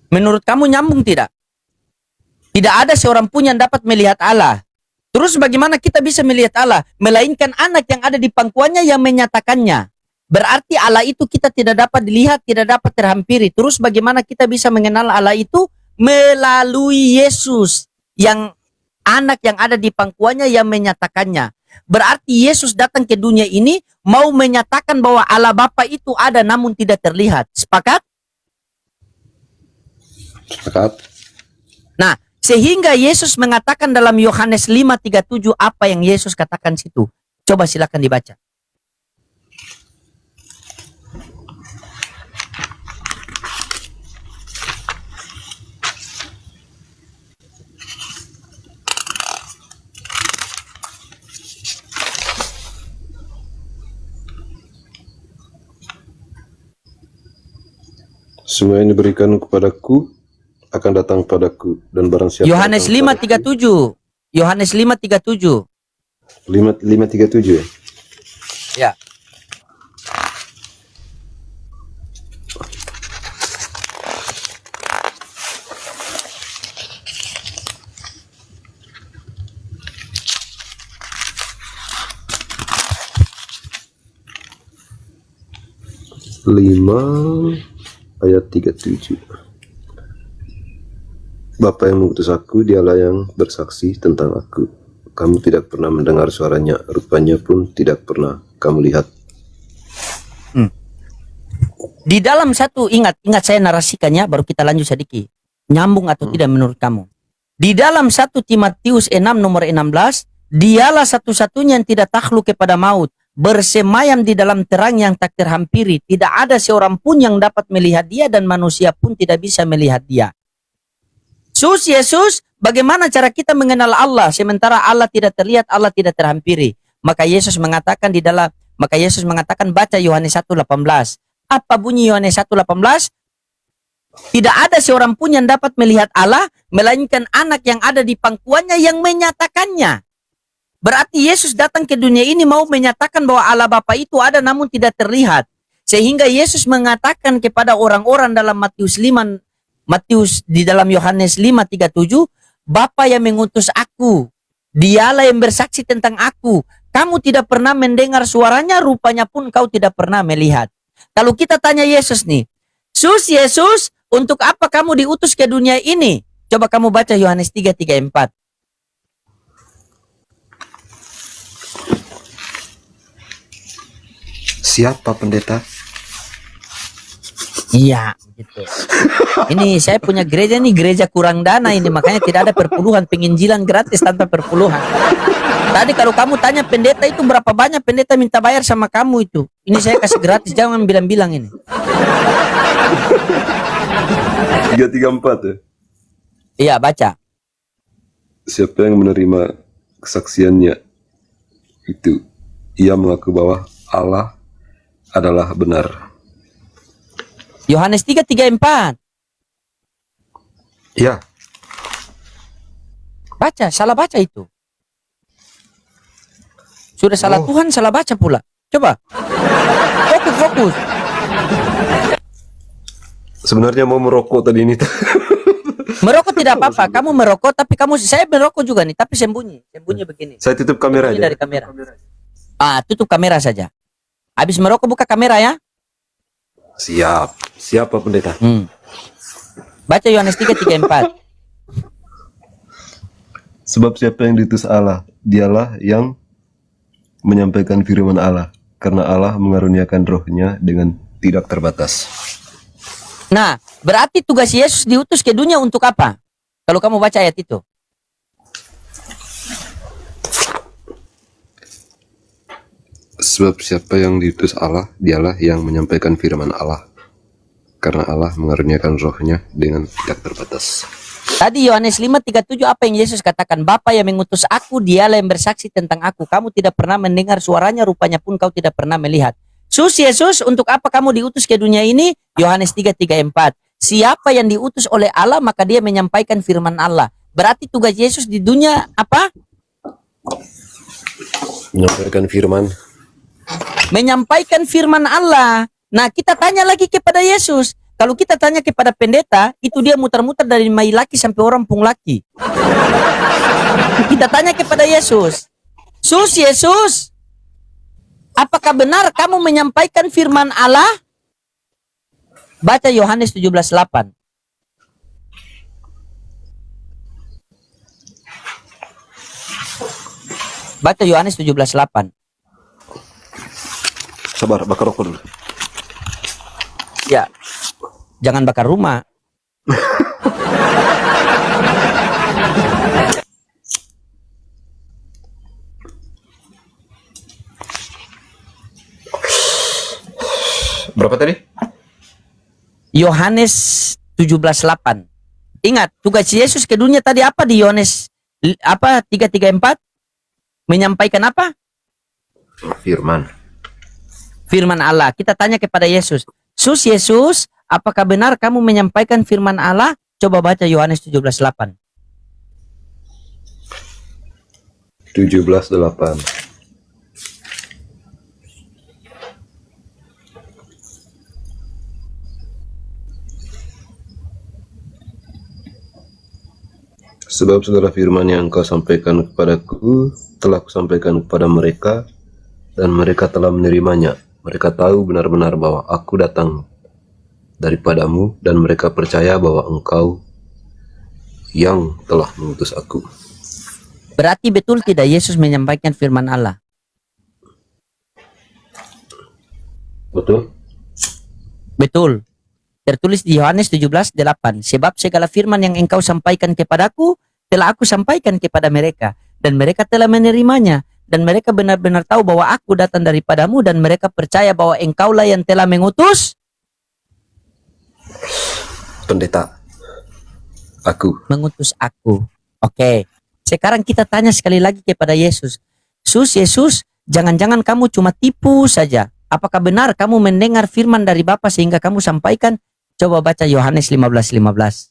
Menurut kamu nyambung tidak? Tidak ada seorang pun yang dapat melihat Allah. Terus bagaimana kita bisa melihat Allah? Melainkan anak yang ada di pangkuannya yang menyatakannya. Berarti Allah itu kita tidak dapat dilihat, tidak dapat terhampiri. Terus bagaimana kita bisa mengenal Allah itu? Melalui Yesus, yang anak yang ada di pangkuannya yang menyatakannya. Berarti Yesus datang ke dunia ini mau menyatakan bahwa Allah Bapa itu ada namun tidak terlihat. Sepakat? Sepakat? Nah, sehingga Yesus mengatakan dalam Yohanes 5:37 apa yang Yesus katakan situ. Coba silakan dibaca. Semua yang diberikan kepadaku akan datang padaku, dan barang siapa Yohanes datang padaku- 5:37. Yohanes 5:37. 5:37 ya? Ya. Lima ayat 37. Bapa yang mengutus aku, dialah yang bersaksi tentang aku. Kamu tidak pernah mendengar suaranya, rupanya pun tidak pernah kamu lihat. Di dalam satu, ingat saya narasikannya baru kita lanjut sedikit. Nyambung atau tidak menurut kamu? Di dalam 1 Timotius 6 nomor 16, dialah satu-satunya yang tidak takluk kepada maut, bersemayam di dalam terang yang tak terhampiri. Tidak ada seorang pun yang dapat melihat dia dan manusia pun tidak bisa melihat dia. Yesus, bagaimana cara kita mengenal Allah sementara Allah tidak terlihat, Allah tidak terhampiri? Maka Yesus mengatakan baca Yohanes 1:18. Apa bunyi Yohanes 1:18? Tidak ada seorang pun yang dapat melihat Allah melainkan anak yang ada di pangkuannya yang menyatakannya. Berarti Yesus datang ke dunia ini mau menyatakan bahwa Allah Bapa itu ada namun tidak terlihat. Sehingga Yesus mengatakan kepada orang-orang dalam Matius di dalam Yohanes 5:37, Bapa yang mengutus aku, dialah yang bersaksi tentang aku. Kamu tidak pernah mendengar suaranya, rupanya pun kau tidak pernah melihat. Kalau kita tanya Yesus nih, Yesus, untuk apa kamu diutus ke dunia ini? Coba kamu baca Yohanes 3:4. Siapa pendeta? Iya, gitu. Ini saya punya gereja nih, gereja kurang dana ini, makanya tidak ada perpuluhan, penginjilan gratis tanpa perpuluhan. Tadi kalau kamu tanya pendeta itu berapa banyak pendeta minta bayar sama kamu itu. Ini saya kasih gratis, jangan bilang-bilang ini. 334 ya? Iya, baca. Siapa yang menerima kesaksiannya itu, ia mengaku bahwa Allah adalah benar. Yohanes 3:4. Ya, Baca, salah baca itu. Sudah salah Tuhan, salah baca pula. Coba. Fokus. sebenarnya mau merokok tadi ini. Merokok tidak apa-apa. Kamu merokok, tapi saya merokok juga nih, tapi sembunyi begini. Saya tutup Sembunyi kameranya. dari kamera. Tutup kamera saja. Habis merokok buka kamera ya. Siap. Siapa pendeta? Baca Yohanes 3:4. Sebab siapa yang diutus Allah, dialah yang menyampaikan firman Allah, karena Allah mengaruniakan rohnya dengan tidak terbatas. Nah, berarti tugas Yesus diutus ke dunia untuk apa? Kalau kamu baca ayat itu. Sebab siapa yang diutus Allah, dialah yang menyampaikan firman Allah, karena Allah mengaruniakan rohnya dengan tidak terbatas. Tadi Yohanes 5:37 apa yang Yesus katakan? Bapa yang mengutus aku, dialah yang bersaksi tentang aku. Kamu tidak pernah mendengar suaranya, rupanya pun kau tidak pernah melihat. Yesus, untuk apa kamu diutus ke dunia ini? Yohanes 3:4. Siapa yang diutus oleh Allah, maka dia menyampaikan firman Allah. Berarti tugas Yesus di dunia apa? Menyampaikan firman. Menyampaikan firman Allah. Nah, kita tanya lagi kepada Yesus. Kalau kita tanya kepada pendeta, itu dia muter-muter dari mai laki sampai orang pung laki. Kita tanya kepada Yesus. Yesus, apakah benar kamu menyampaikan firman Allah? Baca Yohanes 17:8. Baca Yohanes 17:8. Sabar, bakar rokok dulu. Ya, jangan bakar rumah. Berapa tadi? Yohanes 17:8. Ingat, tugas Yesus ke dunia tadi apa di Yohanes 3:4? Menyampaikan apa? Firman. Firman Allah. Kita tanya kepada Yesus. Yesus, apakah benar kamu menyampaikan firman Allah? Coba baca Yohanes 17:8. 17:8. Sebab segala firman yang engkau sampaikan kepadaku telah kusampaikan kepada mereka, dan mereka telah menerimanya. Mereka tahu benar-benar bahwa aku datang daripadamu, dan mereka percaya bahwa engkau yang telah mengutus aku. Berarti betul tidak Yesus menyampaikan firman Allah? Betul? Betul. Tertulis di Yohanes 17:8. Sebab segala firman yang engkau sampaikan kepadaku, telah aku sampaikan kepada mereka, dan mereka telah menerimanya, dan mereka benar-benar tahu bahwa aku datang daripadamu dan mereka percaya bahwa engkaulah yang telah mengutus Pendeta, aku. Oke. Sekarang kita tanya sekali lagi kepada Yesus. Yesus, jangan-jangan kamu cuma tipu saja. Apakah benar kamu mendengar firman dari Bapa sehingga kamu sampaikan? Coba baca Yohanes 15:15.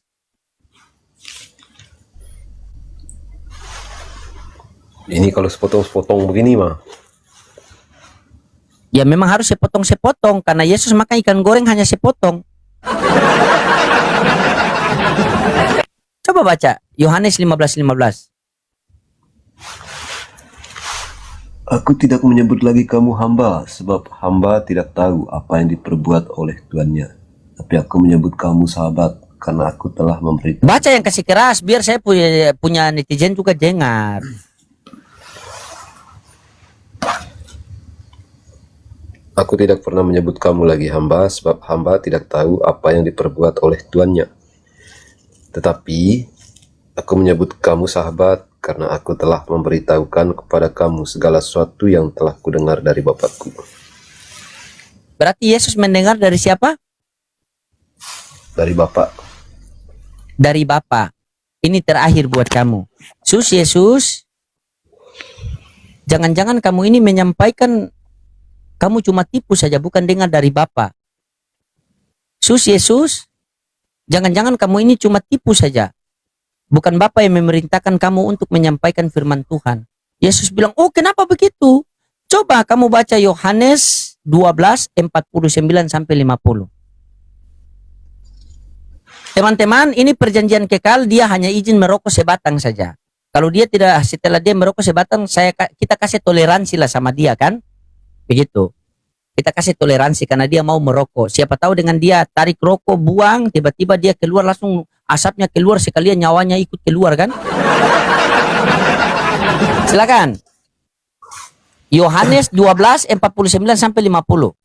Ini kalau sepotong-sepotong begini mah. Ya memang harus sepotong-sepotong karena Yesus makan ikan goreng hanya sepotong. Coba baca Yohanes 15:15. Aku tidak menyebut lagi kamu hamba, sebab hamba tidak tahu apa yang diperbuat oleh tuannya. Tapi aku menyebut kamu sahabat, karena aku telah memberitahu. Baca yang kasih keras biar saya punya netizen juga dengar. Aku tidak pernah menyebut kamu lagi hamba, sebab hamba tidak tahu apa yang diperbuat oleh tuannya. Tetapi aku menyebut kamu sahabat, karena aku telah memberitahukan kepada kamu segala sesuatu yang telah kudengar dari Bapakku. Berarti Yesus mendengar dari siapa? Dari Bapa. Dari Bapa. Ini terakhir buat kamu. Yesus, jangan-jangan kamu ini menyampaikan kamu cuma tipu saja, bukan dengar dari Bapa. Yesus, jangan-jangan kamu ini cuma tipu saja. Bukan Bapa yang memerintahkan kamu untuk menyampaikan firman Tuhan. Yesus bilang, oh kenapa begitu? Coba kamu baca Yohanes 12:49-50. Teman-teman, ini perjanjian kekal, dia hanya izin merokok sebatang saja. Kalau dia tidak, setelah dia merokok sebatang, kita kasih toleransi lah sama dia kan? Begitu. Kita kasih toleransi karena dia mau merokok. Siapa tahu dengan dia tarik rokok, buang, tiba-tiba dia keluar langsung asapnya keluar sekalian nyawanya ikut keluar kan? Silakan. Yohanes 12:49-50.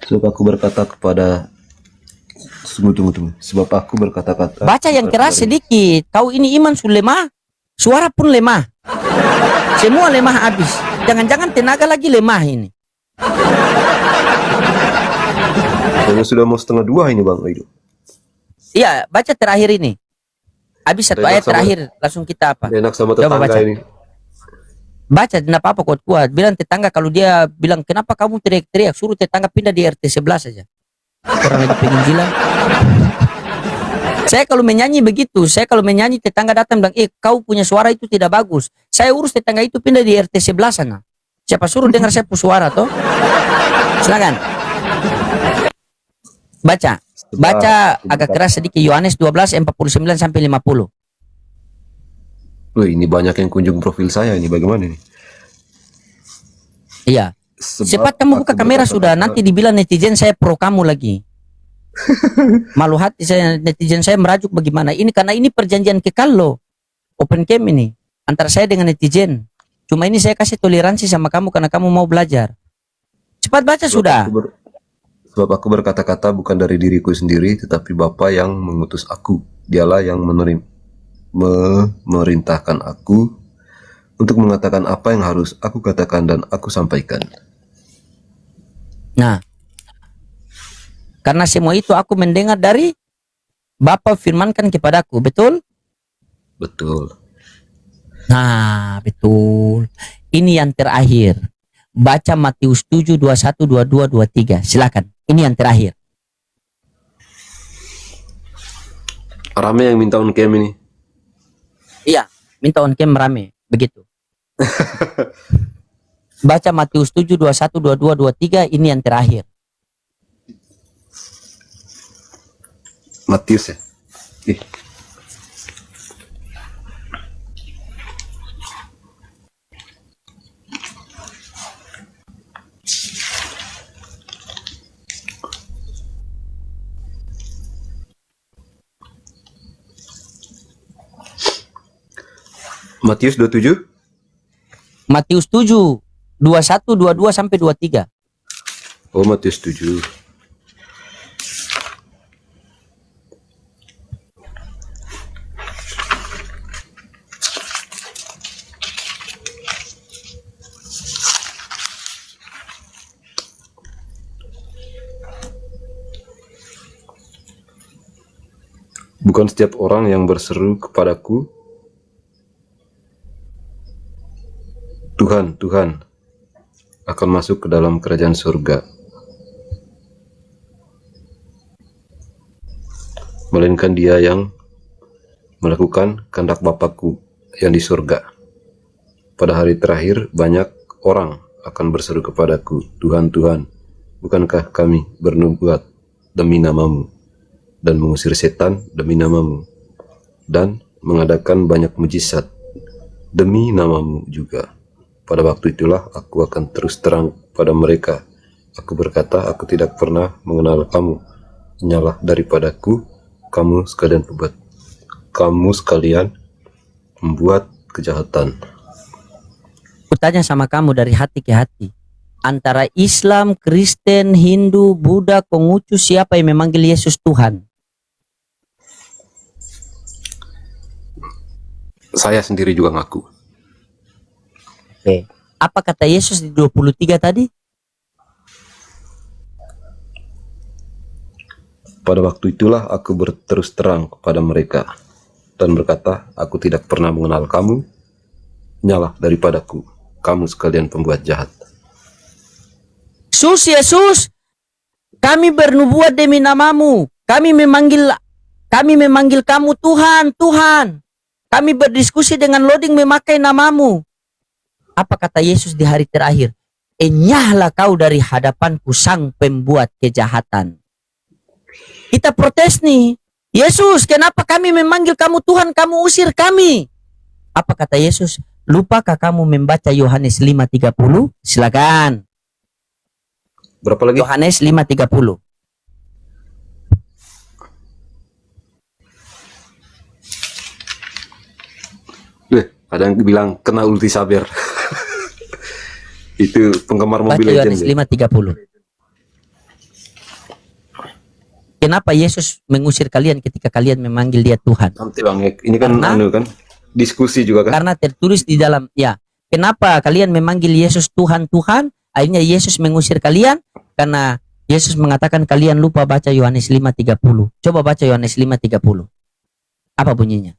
Sebab aku berkata kepada tunggu. Sebab aku berkata-kata. Baca yang keras sedikit. Kau ini iman sudah lemah, suara pun lemah. Semua lemah habis. Jangan-jangan tenaga lagi lemah ini. Kayaknya sudah mau 1:30 ini Bang Aido. Iya, baca terakhir ini. Habis satu ayat terakhir, langsung kita apa? Enak sama Coba tetangga baca. ini. Baca, tidak apa-apa kuat-kuat. Bilang tetangga, kalau dia bilang kenapa kamu teriak-teriak, suruh tetangga pindah di RT 11 saja. Orang lagi pengen gila. Saya kalau menyanyi begitu, tetangga datang bilang, kau punya suara itu tidak bagus. Saya urus tetangga itu pindah di RT 11 sana. Siapa suruh dengar saya punya suara toh? Silakan. Baca agak keras sedikit. Yohanes 12:49-50. Wih, ini banyak yang kunjung profil saya ini, bagaimana nih? Iya. Sebab Cepat kamu buka aku kamera berkata-kata- sudah, nanti dibilang netizen saya pro kamu lagi. Malu hati saya, netizen saya merajuk bagaimana. Ini karena ini perjanjian kekal loh. Open cam ini antara saya dengan netizen. Cuma ini saya kasih toleransi sama kamu karena kamu mau belajar. Cepat baca sudah. Sebab aku berkata-kata bukan dari diriku sendiri, tetapi Bapa yang mengutus aku. Dialah yang memerintahkan aku untuk mengatakan apa yang harus aku katakan dan aku sampaikan. Nah, karena semua itu aku mendengar dari Bapa firmankan kepadaku, betul? Betul. Nah, betul. Ini yang terakhir. Baca Matius 7, 21, 22, 23. Silakan. Ini yang terakhir. Rame yang minta on cam ini. Iya, minta on cam rame. Begitu. Baca Matius 7, 21, 22, 23. Ini yang terakhir. Matius ya. Ih. Matius 27. Matius 7, 21, 22 sampai 23. Oh, Matius 7. Bukan setiap orang yang berseru kepadaku, Tuhan, Tuhan, akan masuk ke dalam kerajaan surga, melainkan dia yang melakukan kehendak Bapakku yang di surga. Pada hari terakhir banyak orang akan berseru kepadaku, Tuhan, Tuhan, bukankah kami bernubuat demi namamu, dan mengusir setan demi namamu, dan mengadakan banyak mujizat demi namamu juga. Pada waktu itulah aku akan terus terang pada mereka. Aku berkata, aku tidak pernah mengenal kamu. Nyalah daripadaku, kamu sekalian membuat kejahatan. Kutanya sama kamu dari hati ke hati. Antara Islam, Kristen, Hindu, Buddha, Konghucu, siapa yang memanggil Yesus Tuhan? Saya sendiri juga ngaku. Oke. Apa kata Yesus di 23 tadi? Pada waktu itulah aku berterus terang kepada mereka dan berkata, aku tidak pernah mengenal kamu. Nyalah daripadaku, kamu sekalian pembuat jahat. Yesus, kami bernubuat demi namamu. Kami memanggil kamu Tuhan, Tuhan. Kami berdiskusi dengan loading memakai namamu. Apa kata Yesus di hari terakhir? Enyahlah kau dari hadapanku, sang pembuat kejahatan. Kita protes nih. Yesus, kenapa kami memanggil kamu Tuhan, kamu usir kami? Apa kata Yesus? Lupakah kamu membaca Yohanes 5:30? Silakan. Berapa lagi? Yohanes 5:30. Ada yang bilang kena ulti saber. Itu penggemar Baca Mobile Yohanes Legends. 5:30. Kenapa Yesus mengusir kalian ketika kalian memanggil dia Tuhan? Nanti Bang, ini kan Karena- diskusi juga kan? Karena tertulis di dalam, ya, kenapa kalian memanggil Yesus Tuhan, Tuhan? Akhirnya Yesus mengusir kalian karena Yesus mengatakan kalian lupa baca Yohanes 5:30. Coba baca Yohanes 5:30. Apa bunyinya?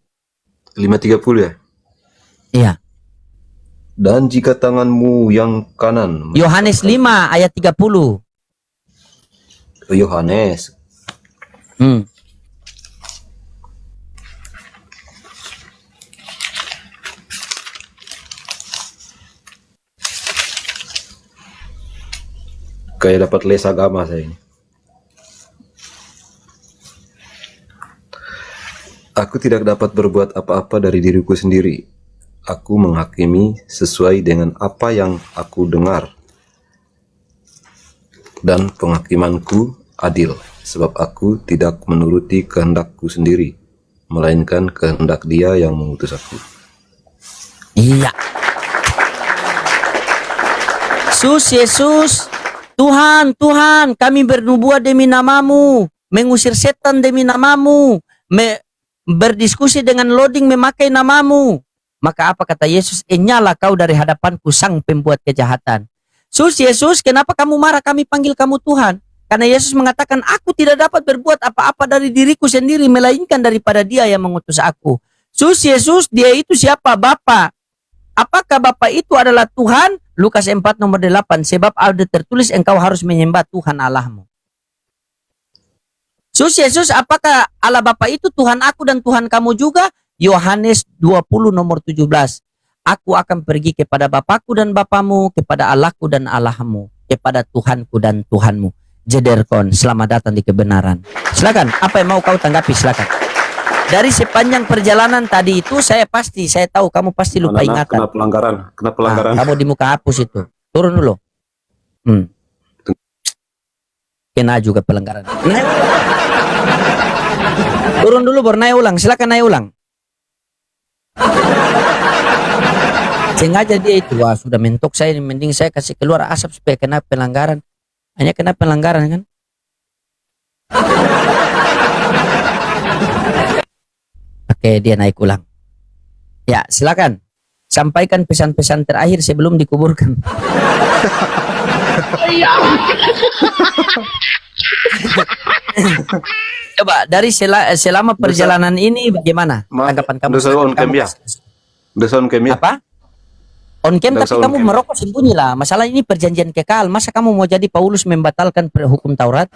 5:30 ya. Iya. Dan jika tanganmu yang kanan, Yohanes 5 ayat 30. Yohanes, kayak dapat les agama saya ini. Aku tidak dapat berbuat apa-apa dari diriku sendiri. Aku menghakimi sesuai dengan apa yang aku dengar. Dan penghakimanku adil, sebab aku tidak menuruti kehendakku sendiri, melainkan kehendak Dia yang mengutus aku. Iya. Yesus, Tuhan, Tuhan, kami bernubuat demi namamu, mengusir setan demi namamu, berdiskusi dengan loading memakai namamu. Maka apa kata Yesus? Enyahlah kau dari hadapanku, sang pembuat kejahatan. Yesus, kenapa kamu marah kami panggil kamu Tuhan? Karena Yesus mengatakan, aku tidak dapat berbuat apa-apa dari diriku sendiri, melainkan daripada Dia yang mengutus aku. Yesus, Dia itu siapa? Bapa. Apakah Bapa itu adalah Tuhan? Lukas 4 nomor 8. Sebab ada tertulis, engkau harus menyembah Tuhan Allahmu. Yesus, apakah Allah Bapa itu Tuhan aku dan Tuhan kamu juga? Yohanes 20 nomor 17. Aku akan pergi kepada Bapakku dan Bapamu, kepada Allahku dan Allahmu, kepada Tuhanku dan Tuhanmu. Jederkon, selamat datang di kebenaran. Silakan, apa yang mau kau tanggapi, silakan. Dari sepanjang perjalanan tadi itu saya tahu kamu pasti lupa ingatan. Kena pelanggaran. Kamu di muka hapus itu. Turun dulu. Kena juga pelanggaran. Naik. Turun dulu baru naik ulang. Silakan naik ulang. Sengaja dia itu, wah sudah mentok saya, mending saya kasih keluar asap supaya kena pelanggaran. Hanya kena pelanggaran kan? Oke, dia naik ulang. Ya, silakan. Sampaikan pesan-pesan terakhir sebelum dikuburkan. Coba dari selama perjalanan ini bagaimana tanggapan kamu? Dosa on cam ya? Dosa on cam ya? Apa? On cam, Nggak tapi usah on kamu cam. merokok sembunyi lah. Masalah ini perjanjian kekal. Masa kamu mau jadi Paulus membatalkan hukum Taurat?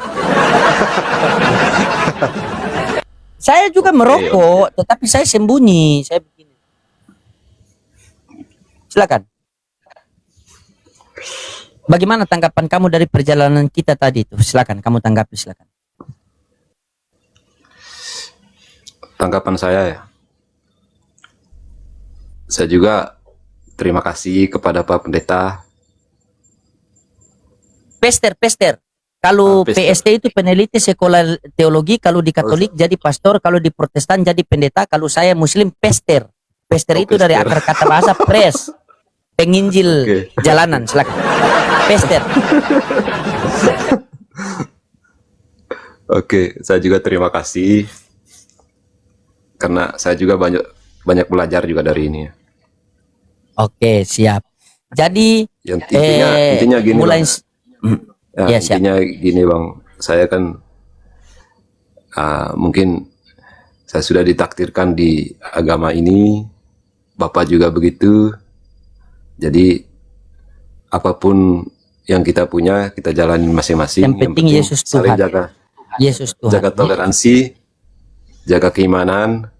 Saya juga merokok, tetapi saya sembunyi. Saya begini. Silakan. Bagaimana tanggapan kamu dari perjalanan kita tadi itu? Silakan, kamu tanggapi, silakan. Tanggapan saya ya, saya juga terima kasih kepada Pak Pendeta. Pester. Kalau Pester. PST itu peneliti sekolah teologi, kalau di Katolik jadi pastor, kalau di Protestan jadi pendeta, kalau saya Muslim pester. Pester Oh, itu dari pester. akar kata bahasa pres, penginjil Oke. jalanan, silakan. Pester. Oke, saya juga terima kasih karena saya juga banyak belajar juga dari ini. Oke, siap. Jadi Yang intinya gini mulai Bang. Ya, Ya, siap. intinya gini Bang, saya kan mungkin saya sudah ditakdirkan di agama ini, Bapak juga begitu. Jadi apapun yang kita punya kita jalanin masing-masing. Yang penting Yesus saling Tuhan. Yesus Tuhan. jaga toleransi, jaga keimanan,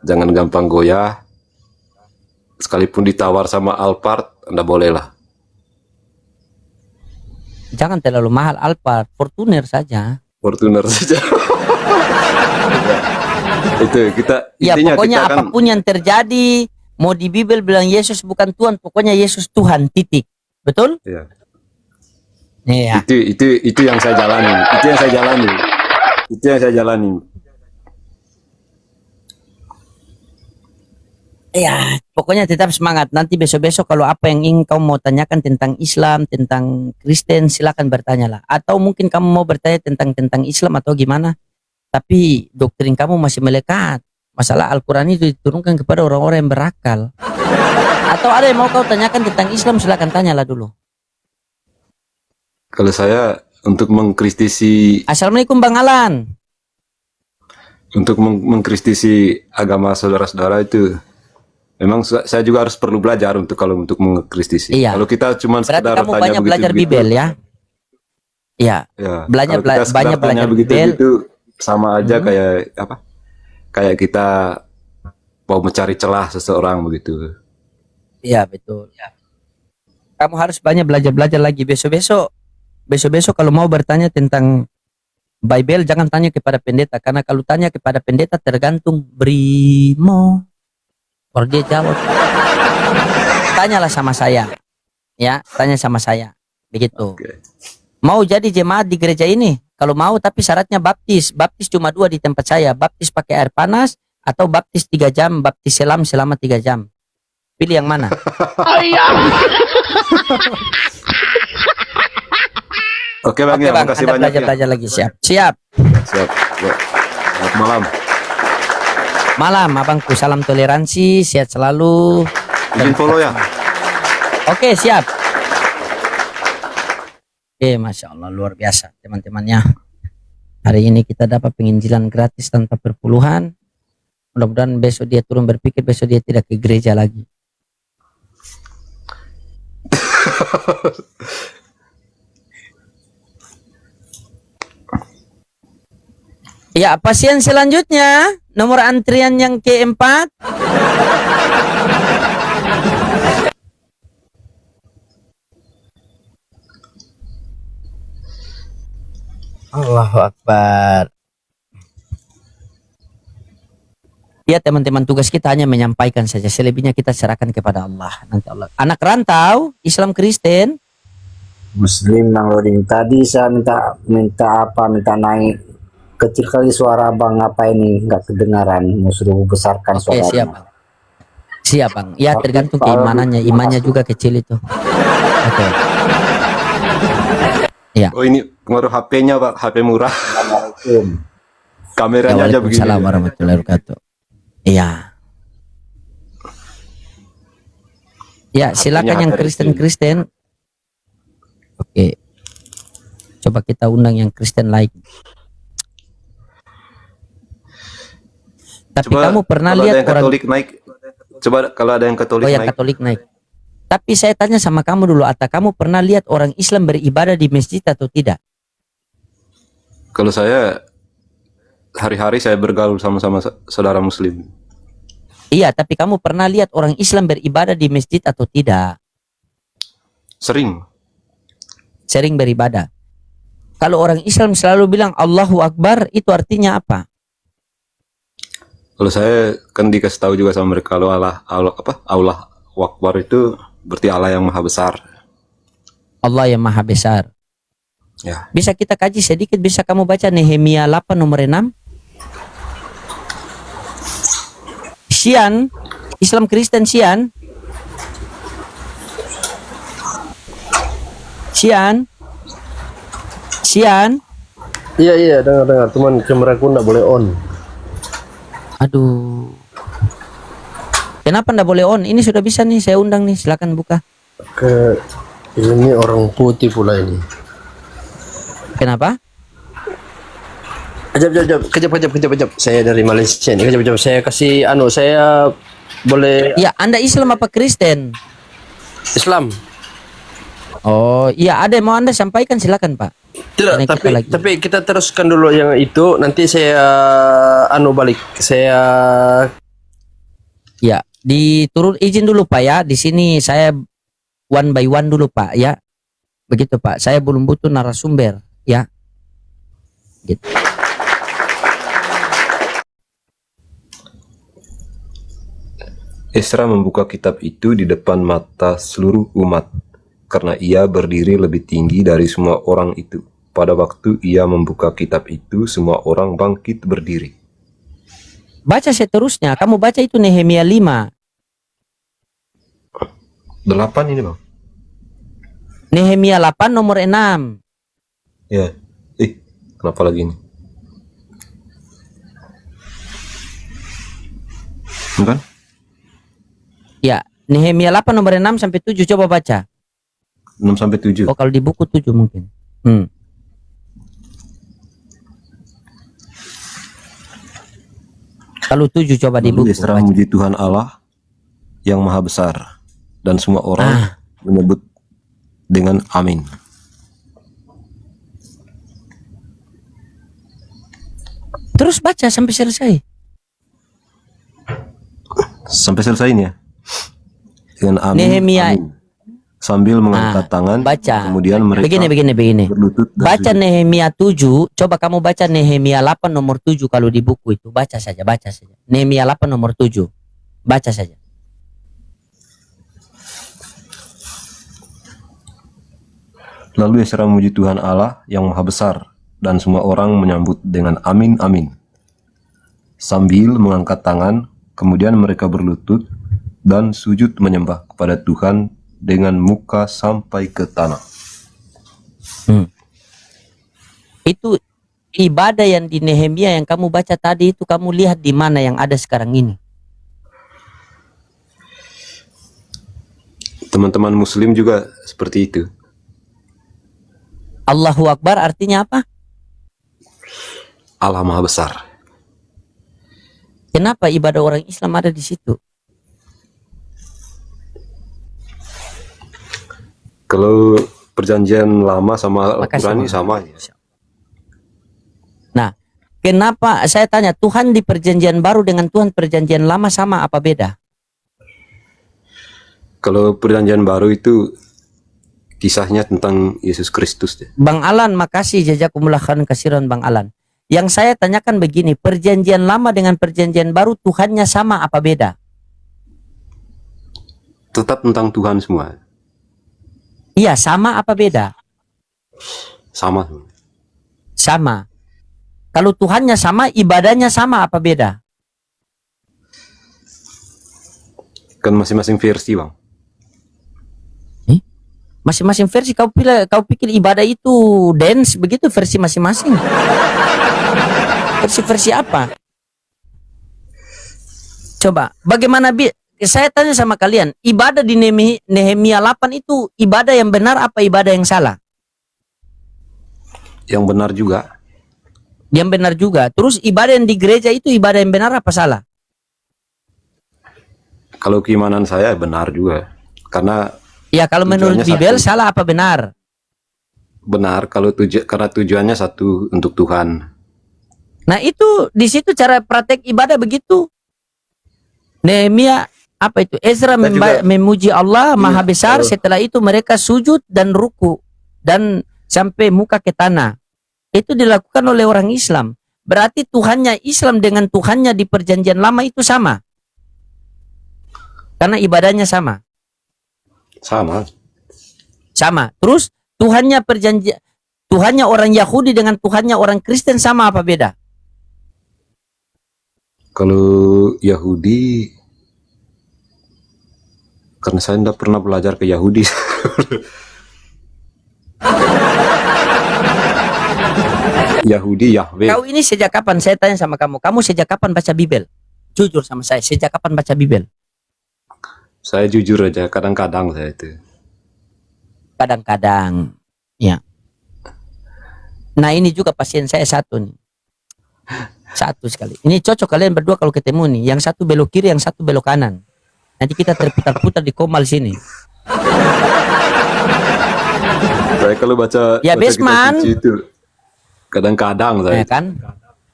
jangan gampang goyah. Sekalipun ditawar sama Alphard, Anda boleh lah. Jangan terlalu mahal Alphard, Fortuner saja. Fortuner saja. Itu kita Ya intinya pokoknya kita kan apapun yang terjadi, mau di Bible bilang Yesus bukan Tuhan, pokoknya Yesus Tuhan, titik. Betul? ya, Iya. itu yang saya jalani. Itu yang saya jalani. Ya, pokoknya tetap semangat. Nanti besok-besok kalau apa yang ingin kamu mau tanyakan tentang Islam, tentang Kristen, silakan bertanyalah. Atau mungkin kamu mau bertanya tentang Islam atau gimana. Tapi doktrin kamu masih melekat. Masalah Al-Quran itu diturunkan kepada orang-orang yang berakal. Atau ada yang mau kau tanyakan tentang Islam, silakan tanyalah dulu. Kalau saya untuk mengkristisi Assalamualaikum Bang Alan. mengkristisi agama saudara-saudara itu memang saya juga harus perlu belajar untuk mengkristisi. Iya. Kalau kita cuma Berarti sekedar kamu tanya banyak belajar begitu-begitu, Bible ya? Iya. ya, Banyak kalau kita sekedar banyak tanya belajar begitu-begitu sama aja kayak apa? Kayak kita mau mencari celah seseorang begitu. Iya betul. Ya. Kamu harus banyak belajar lagi. Besok-besok kalau mau bertanya tentang Bible jangan tanya kepada pendeta, karena kalau tanya kepada pendeta tergantung brimo. Kalau dia jawab, tanyalah sama saya. Ya, tanya sama saya. Begitu. Oke. Mau jadi jemaat di gereja ini? Kalau mau tapi syaratnya baptis. Baptis cuma 2 di tempat saya. Baptis pakai air panas atau baptis 3 jam, baptis selam selama 3 jam. Pilih yang mana? Oke Bang, Oke ya, Bang, makasih Anda banyak ya. belajar lagi. Siap. Siap. Ya. Selamat malam. Malam, abangku. Salam toleransi. Sehat selalu. Izin follow ya. Oke, siap. Oke, Masya Allah. Luar biasa, teman-temannya. Hari ini kita dapat penginjilan gratis tanpa perpuluhan. Mudah-mudahan besok dia turun berpikir, besok dia tidak ke gereja lagi. Ya, pasien selanjutnya, nomor antrian yang keempat. Allahu Akbar. Ya teman-teman, tugas kita hanya menyampaikan saja, selebihnya kita serahkan kepada Allah. Nanti Allah. Anak rantau, Islam Kristen, Muslim Bang Loading. Tadi saya minta naik. Kecil kali suara Bang, apa ini nggak kedengaran, mau suruh besarkan oke, suara. siap Bang. Siap Bang. Ya Oke, tergantung Pak. keimanannya, imannya juga kecil itu. Oke. Ya. Oh ini pengaruh HP-nya Pak, HP murah. Assalamualaikum. Kameranya aja begini. Waalaikumsalam warahmatullahi wabarakatuh. Iya. Ya, silakan yang HP-nya Kristen. Oke. Coba kita undang yang Kristen lagi. Tapi kamu pernah kalau ada lihat yang orang Katolik naik. Coba kalau ada yang Katolik yang naik. Katolik naik. Tapi saya tanya sama kamu dulu, Atta, kamu pernah lihat orang Islam beribadah di masjid atau tidak? Kalau saya hari-hari saya bergaul sama-sama saudara Muslim. Iya, tapi kamu pernah lihat orang Islam beribadah di masjid atau tidak? Sering. Sering beribadah. Kalau orang Islam selalu bilang Allahu Akbar, itu artinya apa? Kalau saya kan dikasih tahu juga sama mereka, kalau Allah Akbar itu berarti Allah yang maha besar. Allah yang maha besar. Ya. Bisa kita kaji sedikit, bisa kamu baca Nehemia 8 nomor 6? Sian, Islam Kristen Sian. Sian. Sian. Iya dengar, cuman kameraku nggak boleh on. Aduh. Kenapa ndak boleh on? Ini sudah bisa nih, saya undang nih, silakan buka. Ini orang putih pula ini. Kenapa? Kejap. Saya dari Malaysia nih. Kejap. Saya kasih saya boleh Ya, Anda Islam apa Kristen? Islam. Oh, iya, ada yang mau Anda sampaikan, silakan, Pak. Tidak, Karena kita lagi- tapi kita teruskan dulu yang itu. Nanti saya balik. Saya Ya, diturun izin dulu Pak ya. Di sini saya one by one dulu Pak ya. Begitu Pak. Saya belum butuh narasumber ya. Gitu. Esra membuka kitab itu di depan mata seluruh umat, karena ia berdiri lebih tinggi dari semua orang itu. Pada waktu ia membuka kitab itu, semua orang bangkit berdiri. Baca seterusnya. Kamu baca itu Nehemia 5. 8 ini bang. Nehemia 8 nomor 6. Ya. Kenapa lagi ini? Bukan? Ya, Nehemia 8 nomor 6 sampai 7 coba baca. 6 sampai 7. Oh, kalau di buku 7 mungkin. Kalau 7 coba di buku. Lalu Esra baca. memuji Tuhan Allah yang maha besar, dan semua orang menyebut dengan amin. Terus baca sampai selesai. Sampai selesai ini ya. Dengan amin. Nehemia. Amin. Sambil mengangkat tangan, Baca. kemudian mereka Begini. berlutut dan Baca sujud. Nehemia 7, coba kamu baca Nehemia 8 nomor 7 kalau di buku itu. Baca saja. Nehemia 8 nomor 7. Baca saja. Lalu Esra memuji Tuhan Allah yang maha besar, dan semua orang menyambut dengan amin amin. Sambil mengangkat tangan, kemudian mereka berlutut dan sujud menyembah kepada Tuhan dengan muka sampai ke tanah. Itu ibadah yang di Nehemia yang kamu baca tadi itu kamu lihat di mana yang ada sekarang ini? Teman-teman Muslim juga seperti itu. Allahu Akbar artinya apa? Allah maha besar. Kenapa ibadah orang Islam ada di situ? Kalau perjanjian lama sama Makasih, Al-Quran ini Bang. sama ya. Nah, kenapa saya tanya Tuhan di perjanjian baru dengan Tuhan perjanjian lama sama apa beda? Kalau perjanjian baru itu kisahnya tentang Yesus Kristus deh. Bang Alan, makasih jazakumullah khairan kasiran Bang Alan. Yang saya tanyakan begini, perjanjian lama dengan perjanjian baru Tuhannya sama apa beda? Tetap tentang Tuhan semua. Iya, sama apa beda? Sama. Sama. Kalau Tuhannya sama, ibadahnya sama apa beda? Kan masing-masing versi bang. Masing-masing versi kau pikir ibadah itu dance begitu versi masing-masing. Versi apa? Coba, bagaimana saya tanya sama kalian, ibadah di Nehemia 8 itu ibadah yang benar apa ibadah yang salah? Yang benar juga. Yang benar juga. Terus ibadah yang di gereja itu ibadah yang benar apa salah? Kalau keimanan saya benar juga. Karena Ya, kalau menurut tujuannya Bibel satu. salah apa benar? Benar kalau karena tujuannya satu, untuk Tuhan. Nah, itu di situ cara praktek ibadah begitu. Nehemia apa itu? Ezra Dan juga- memuji Allah Maha Iya, Besar. kalau- Setelah itu mereka sujud dan ruku dan sampai muka ke tanah. Itu dilakukan oleh orang Islam. Berarti Tuhannya Islam dengan Tuhannya di Perjanjian Lama itu sama. Karena ibadahnya sama. Sama. Sama. Terus Tuhannya orang Yahudi dengan Tuhannya orang Kristen sama apa beda? Kalau Yahudi, karena saya tidak pernah belajar ke Yahudi. Yahudi, Yahweh. Kau ini sejak kapan? Saya tanya sama kamu. Kamu sejak kapan baca Bibel? Jujur sama saya. Sejak kapan baca Bibel? Saya jujur aja, kadang-kadang saya itu. Kadang-kadang. Ya. Nah, ini juga pasien saya satu nih. Satu sekali. Ini cocok kalian berdua kalau ketemu nih. Yang satu belok kiri, yang satu belok kanan. Nanti kita terputar-putar di komal sini. Saya kalau baca Ya, baca kitab Besman. suci itu kadang-kadang saya. Ya kan?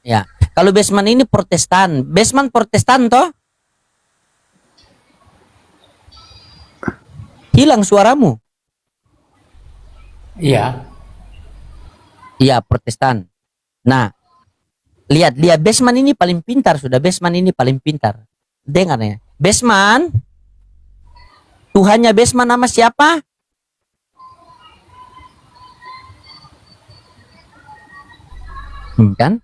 Ya. Kalau Besman ini Protestan. Besman Protestan toh? Hilang suaramu. Iya. Iya, Protestan. Nah, lihat dia Besman ini paling pintar sudah. Besman ini paling pintar. Dengar ya. Besman. Tuhannya Besman nama siapa? Kan?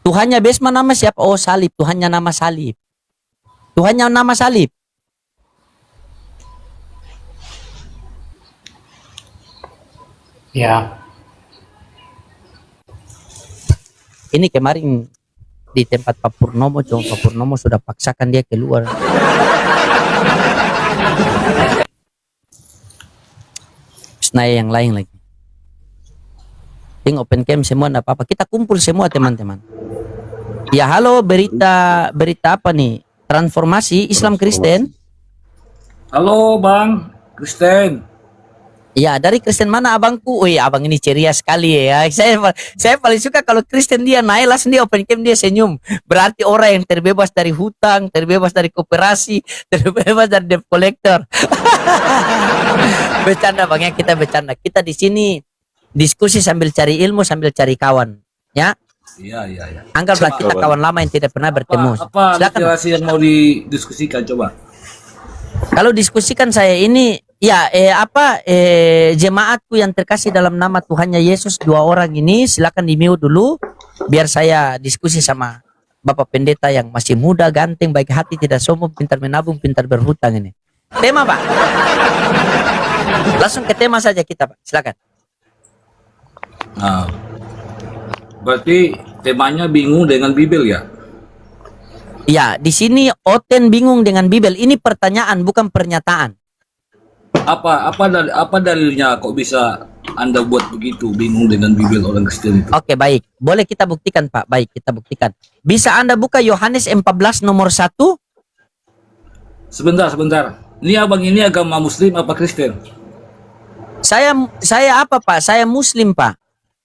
Tuhannya Besman nama siapa? Oh, Salib. Tuhannya nama Salib. Tuhannya nama Salib. Ya. Ini kemarin di tempat Pak Purnomo, cuma Pak Purnomo sudah paksakan dia keluar. Senaya yang lain lagi. Ting open cam semua enggak apa-apa. Kita kumpul semua teman-teman. Ya halo, berita apa nih? Transformasi Islam Kristen. Halo Bang Kristen. Ya, dari Kristen mana abangku? Wih, abang ini ceria sekali ya. Saya paling suka kalau Kristen dia naik langsung dia open cam dia senyum. Berarti orang yang terbebas dari hutang, terbebas dari koperasi, terbebas dari debt collector. Bercanda Bang ya, kita bercanda. Kita di sini diskusi sambil cari ilmu, sambil cari kawan. Ya, Iya. anggaplah kita kawan lama yang tidak pernah bertemu. Apa Silakan. literasi yang mau didiskusikan coba? Kalau diskusikan saya ini ya jemaatku yang terkasih dalam nama Tuhannya Yesus, dua orang ini silakan di-mute dulu biar saya diskusi sama Bapak Pendeta yang masih muda, ganteng, baik hati, tidak sombong, pintar menabung, pintar berhutang ini. Tema, Pak. Langsung ke tema saja kita, Pak. Silakan. Nah, berarti temanya bingung dengan Bibel ya? Ya, di sini Oten bingung dengan Bibel. Ini pertanyaan bukan pernyataan. Apa dalilnya kok bisa Anda buat begitu bingung dengan Bibel orang Kristen itu? Oke, baik. Boleh kita buktikan, Pak. Baik, kita buktikan. Bisa Anda buka Yohanes 14 nomor 1? Sebentar. Ini abang ini agama Muslim apa Kristen? Saya apa, Pak? Saya Muslim, Pak.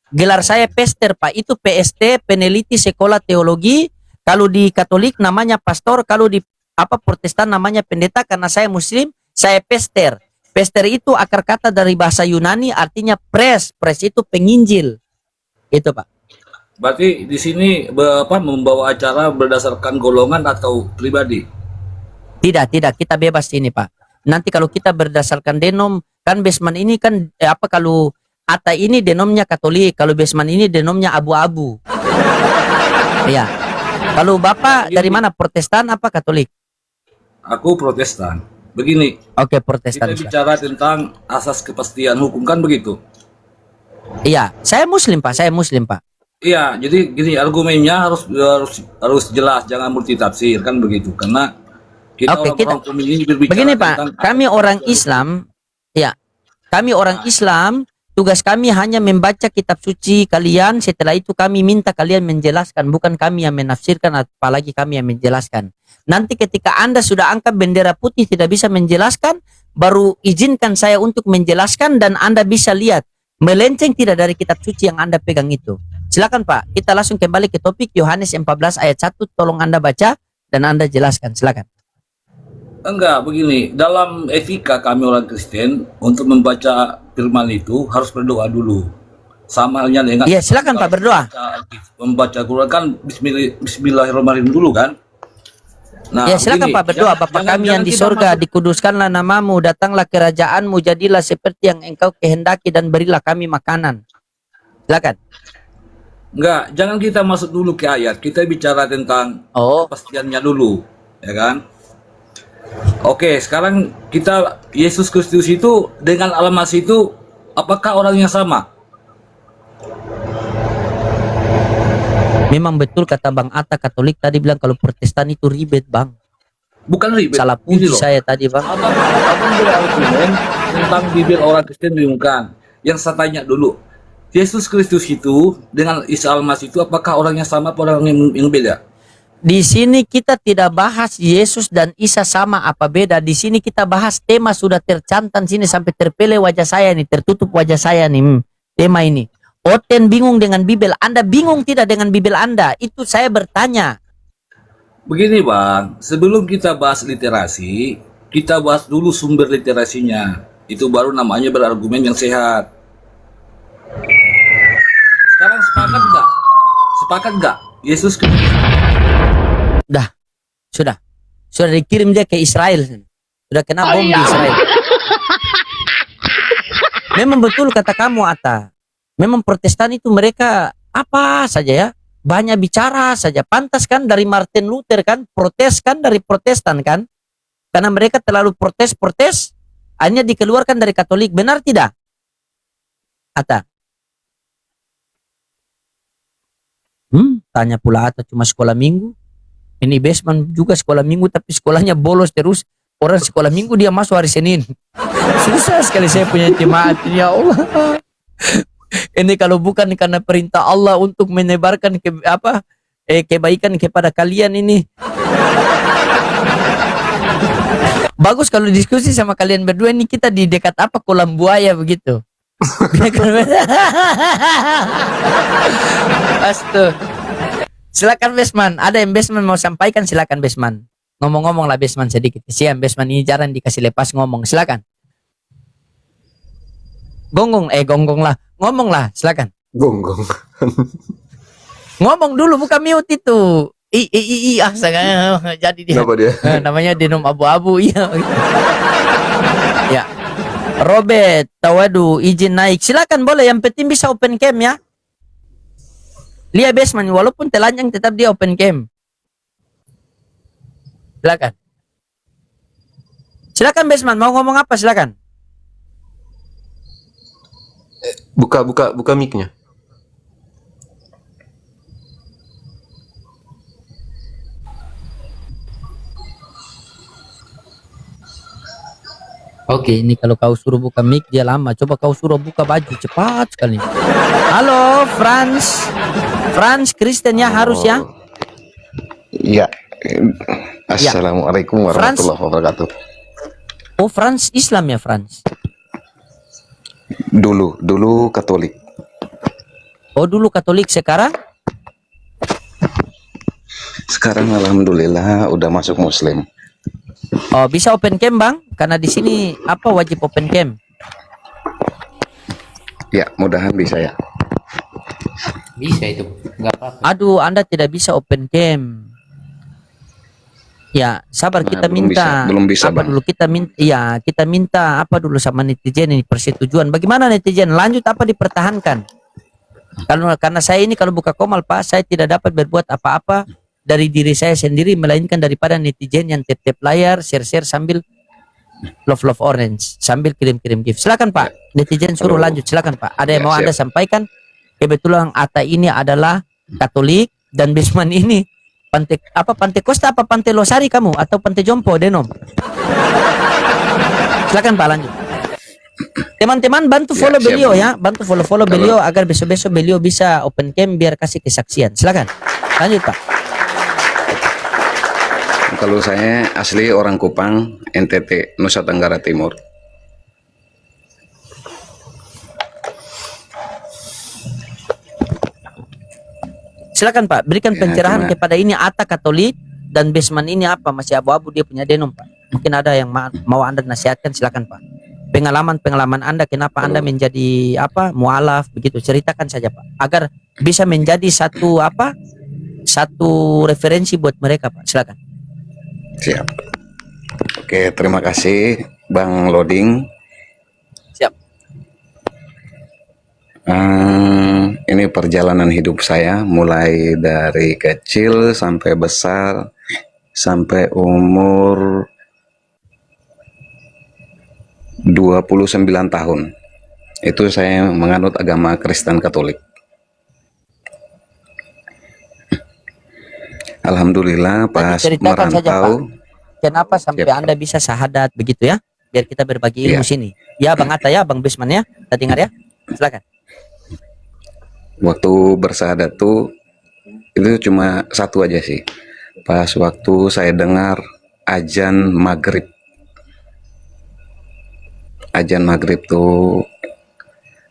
Gelar saya Pester, Pak. Itu PST, peneliti sekolah teologi. Kalau di Katolik namanya pastor, kalau di Protestan namanya pendeta. Karena saya Muslim, saya Pester. Pester itu akar kata dari bahasa Yunani, artinya pres. Pres itu penginjil. Itu, Pak. Berarti di sini membawa acara berdasarkan golongan atau pribadi? Tidak. Kita bebas ini, Pak. Nanti kalau kita berdasarkan denom, kan Besman ini kan kalau Ata ini denomnya Katolik, kalau Besman ini denomnya abu-abu. Iya. Kalau Bapak dari mana? Protestan apa Katolik? Aku Protestan. Begini, Oke, Protestan. kita bicara tentang asas kepastian hukum kan begitu? Iya, saya Muslim, Pak. Iya, jadi gini argumennya harus jelas, jangan multitafsir kan begitu. Karena kita Oke, orang-orang umum ini berbicara Begini, Pak. tentang Kami orang Islam, ya. Kami orang Islam, Tugas kami hanya membaca kitab suci kalian. Setelah itu kami minta kalian menjelaskan. Bukan kami yang menafsirkan, apalagi kami yang menjelaskan. Nanti ketika Anda sudah angkat bendera putih tidak bisa menjelaskan, baru izinkan saya untuk menjelaskan dan Anda bisa lihat. Melenceng tidak dari kitab suci yang Anda pegang itu. Silakan Pak, kita langsung kembali ke topik Yohanes 14 ayat 1. Tolong Anda baca dan Anda jelaskan. Silakan. Enggak, begini. Dalam etika kami orang Kristen, untuk membaca firman itu harus berdoa dulu. Sama halnya dengan... Iya, silakan Pak, berdoa. Membaca Quran kan Bismillahirrahmanirrahim dulu kan. Nah, Ya silakan begini, Pak, berdoa. Bapa kami yang di kita sorga, masuk- dikuduskanlah namamu, datanglah kerajaanmu, jadilah seperti yang engkau kehendaki dan berilah kami makanan. Silakan. Enggak, jangan kita masuk dulu ke ayat. Kita bicara tentang Oh, kepastiannya dulu, ya kan? Oke, sekarang kita Yesus Kristus itu dengan Al-Masih itu apakah orang yang sama? memang betul kata Bang Atta, Katolik tadi bilang kalau Protestan itu ribet Bang. Bukan ribet. Salah Gini puji loh. saya tadi Bang. Abang berargumen tentang bibir orang Kristen bingungkan. Yang saya tanya dulu, Yesus Kristus itu dengan Isa Al-Masih itu apakah orang yang sama atau orang yang beda? Di sini kita tidak bahas Yesus dan Isa sama apa beda. Di sini kita bahas tema sudah tercantan sini sampai terpele wajah saya nih, tertutup wajah saya nih. Tema ini. Oten bingung dengan Bibel. Anda bingung tidak dengan Bibel Anda? Itu saya bertanya. Begini Bang, sebelum kita bahas literasi, kita bahas dulu sumber literasinya. Itu baru namanya berargumen yang sehat. Sekarang sepakat nggak? Sepakat nggak? Yesus Kristus Dah, sudah dikirim dia ke Israel. Sudah kena bom di Israel. Memang betul kata kamu Atta. Memang Protestan itu mereka apa saja ya, banyak bicara saja. Pantas kan dari Martin Luther kan, protes kan dari Protestan kan, karena mereka terlalu protes, akhirnya dikeluarkan dari Katolik. Benar tidak, Atta? Tanya pula Atta cuma sekolah minggu. Ini Basman juga sekolah minggu tapi sekolahnya bolos terus. Orang sekolah minggu dia masuk hari Senin. Susah sekali saya punya jemaat ini, ya Allah. Ini kalau bukan karena perintah Allah untuk menyebarkan kebaikan kepada kalian ini. Bagus kalau diskusi sama kalian berdua ini, kita di dekat apa kolam buaya begitu. Astaga. Silakan Besman, ada yang Besman mau sampaikan, silakan Besman. Ngomong-ngomong lah Besman sedikit. Sian Besman ini jarang dikasih lepas ngomong. Silakan. Gonggong lah. Ngomong lah, silakan. Gonggong. Ngomong dulu, bukan mute itu. Jadi dia. Kenapa dia? Namanya denom abu-abu, iya. Ya. Robert, Tawadu, izin naik. Silakan boleh, yang penting bisa open cam ya. Lihat Basman, walaupun telanjang tetap dia open cam. Silakan. Silakan Basman, mau ngomong apa silakan. Buka mic-nya. Oke, ini kalau kau suruh buka mic dia lama. Coba kau suruh buka baju cepat sekali. Halo, Franz Kristen ya harus ya. Ya. Assalamualaikum warahmatullahi wabarakatuh. Oh, Franz Islam ya, Franz. Dulu Katolik. Oh, dulu Katolik, sekarang? Sekarang alhamdulillah udah masuk Muslim. Oh, bisa open cam, Bang? Karena di sini apa wajib open cam? Ya, mudahan bisa ya. Bisa itu, nggak apa-apa. Aduh, Anda tidak bisa open cam. Ya, sabar, Nah, kita minta. belum bisa, apa Bang. dulu kita minta? Ya, kita minta apa dulu sama netizen ini persetujuan. Bagaimana netizen? Lanjut apa dipertahankan? Karena saya ini kalau buka komal Pak, saya tidak dapat berbuat apa-apa dari diri saya sendiri, melainkan daripada netizen yang tap layar, share sambil love orange, sambil kirim gift. Silakan Pak, netizen suruh Halo. lanjut. Silakan Pak. Ada yang Ya, mau siap. Anda sampaikan? Kebetulan Atta ini adalah Katolik dan Basman ini Pantai Kosta apa Pantai Losari kamu atau Pantai Jompo Denom? Silakan Pak lanjut. Teman-teman bantu Ya, follow siap, beliau Bang. ya, bantu follow Kalau- beliau agar besok-besok beliau bisa open cam biar kasih kesaksian. Silakan. Lanjut Pak. Kalau saya asli orang Kupang, NTT, Nusa Tenggara Timur. Silakan Pak, berikan Ya, pencerahan cuma- kepada ini Atta Katolik dan Basement ini apa? Masih abu-abu dia punya denom Pak. Mungkin ada yang mau Anda nasihatkan, silakan Pak. Pengalaman Anda kenapa Anda menjadi apa? Mualaf begitu. Ceritakan saja Pak agar bisa menjadi satu apa? Satu referensi buat mereka Pak. Silakan. Siap. Oke, terima kasih Bang Loading. Siap. Ini perjalanan hidup saya mulai dari kecil sampai besar sampai umur 29 tahun. Itu saya menganut agama Kristen Katolik. Alhamdulillah pas ceritakan saja, merantau, Kenapa sampai Siap. Anda bisa syahadat begitu ya? Biar kita berbagi ilmu Iya. sini. Ya Bang Atta ya, Bang Bisman ya. Kita dengar ya. Silakan. waktu bersahadat tuh itu cuma satu aja sih. Pas waktu saya dengar azan maghrib. Azan maghrib tuh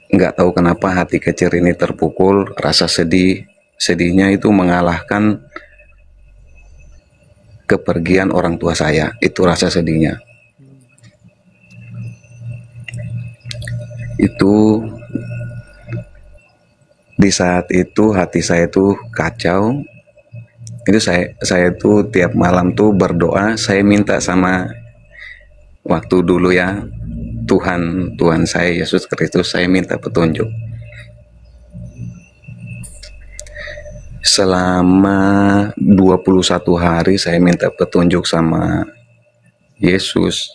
nggak tahu kenapa hati kecil ini terpukul, rasa sedihnya itu mengalahkan kepergian orang tua saya. Itu rasa sedihnya. Itu di saat itu hati saya tuh kacau. Itu saya tuh tiap malam tuh berdoa, saya minta sama waktu dulu ya, Tuhan saya Yesus Kristus, saya minta petunjuk. Selama 21 hari saya minta petunjuk sama Yesus.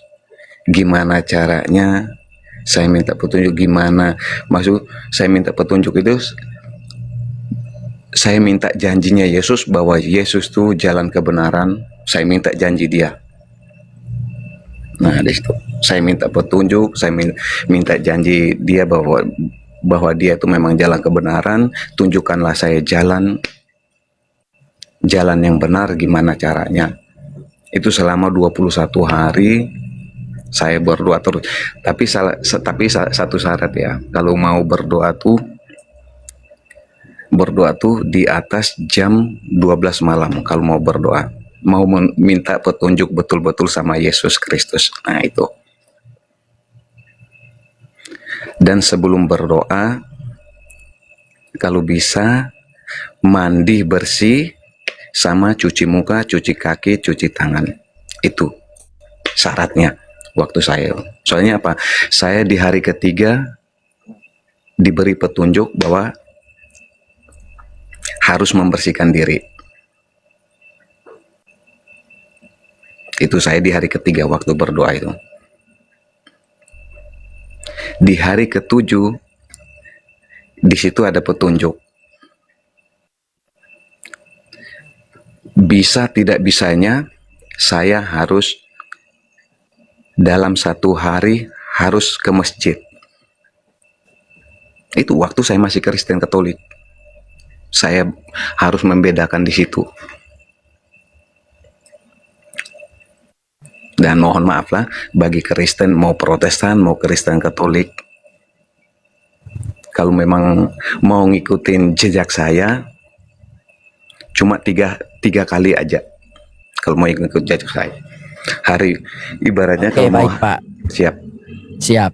Gimana caranya? Saya minta petunjuk gimana? Maksud saya minta petunjuk itu, saya minta janjinya Yesus bahwa Yesus tuh jalan kebenaran. Saya minta janji dia. Nah, di situ saya minta petunjuk, saya minta janji dia bahwa dia itu memang jalan kebenaran. Tunjukkanlah saya jalan yang benar, gimana caranya. Itu selama 21 hari saya berdoa terus. Tapi satu syarat ya, kalau mau berdoa tuh di atas jam 12 malam kalau mau berdoa. Mau minta petunjuk betul-betul sama Yesus Kristus. Nah itu. Dan sebelum berdoa, kalau bisa mandi bersih sama cuci muka, cuci kaki, cuci tangan. Itu syaratnya waktu saya. Soalnya apa? Saya di hari ketiga diberi petunjuk bahwa harus membersihkan diri. Itu saya di hari ketiga waktu berdoa itu. Di hari ketujuh, di situ ada petunjuk. Bisa tidak bisanya, saya harus dalam satu hari harus ke masjid. Itu waktu saya masih Kristen Katolik. Saya harus membedakan di situ. Dan mohon maaf lah bagi Kristen mau Protestan mau Kristen Katolik, kalau memang mau ngikutin jejak saya cuma tiga kali aja. Kalau mau ikut jejak saya, hari ibaratnya Oke, kalau mau baik Pak. siap.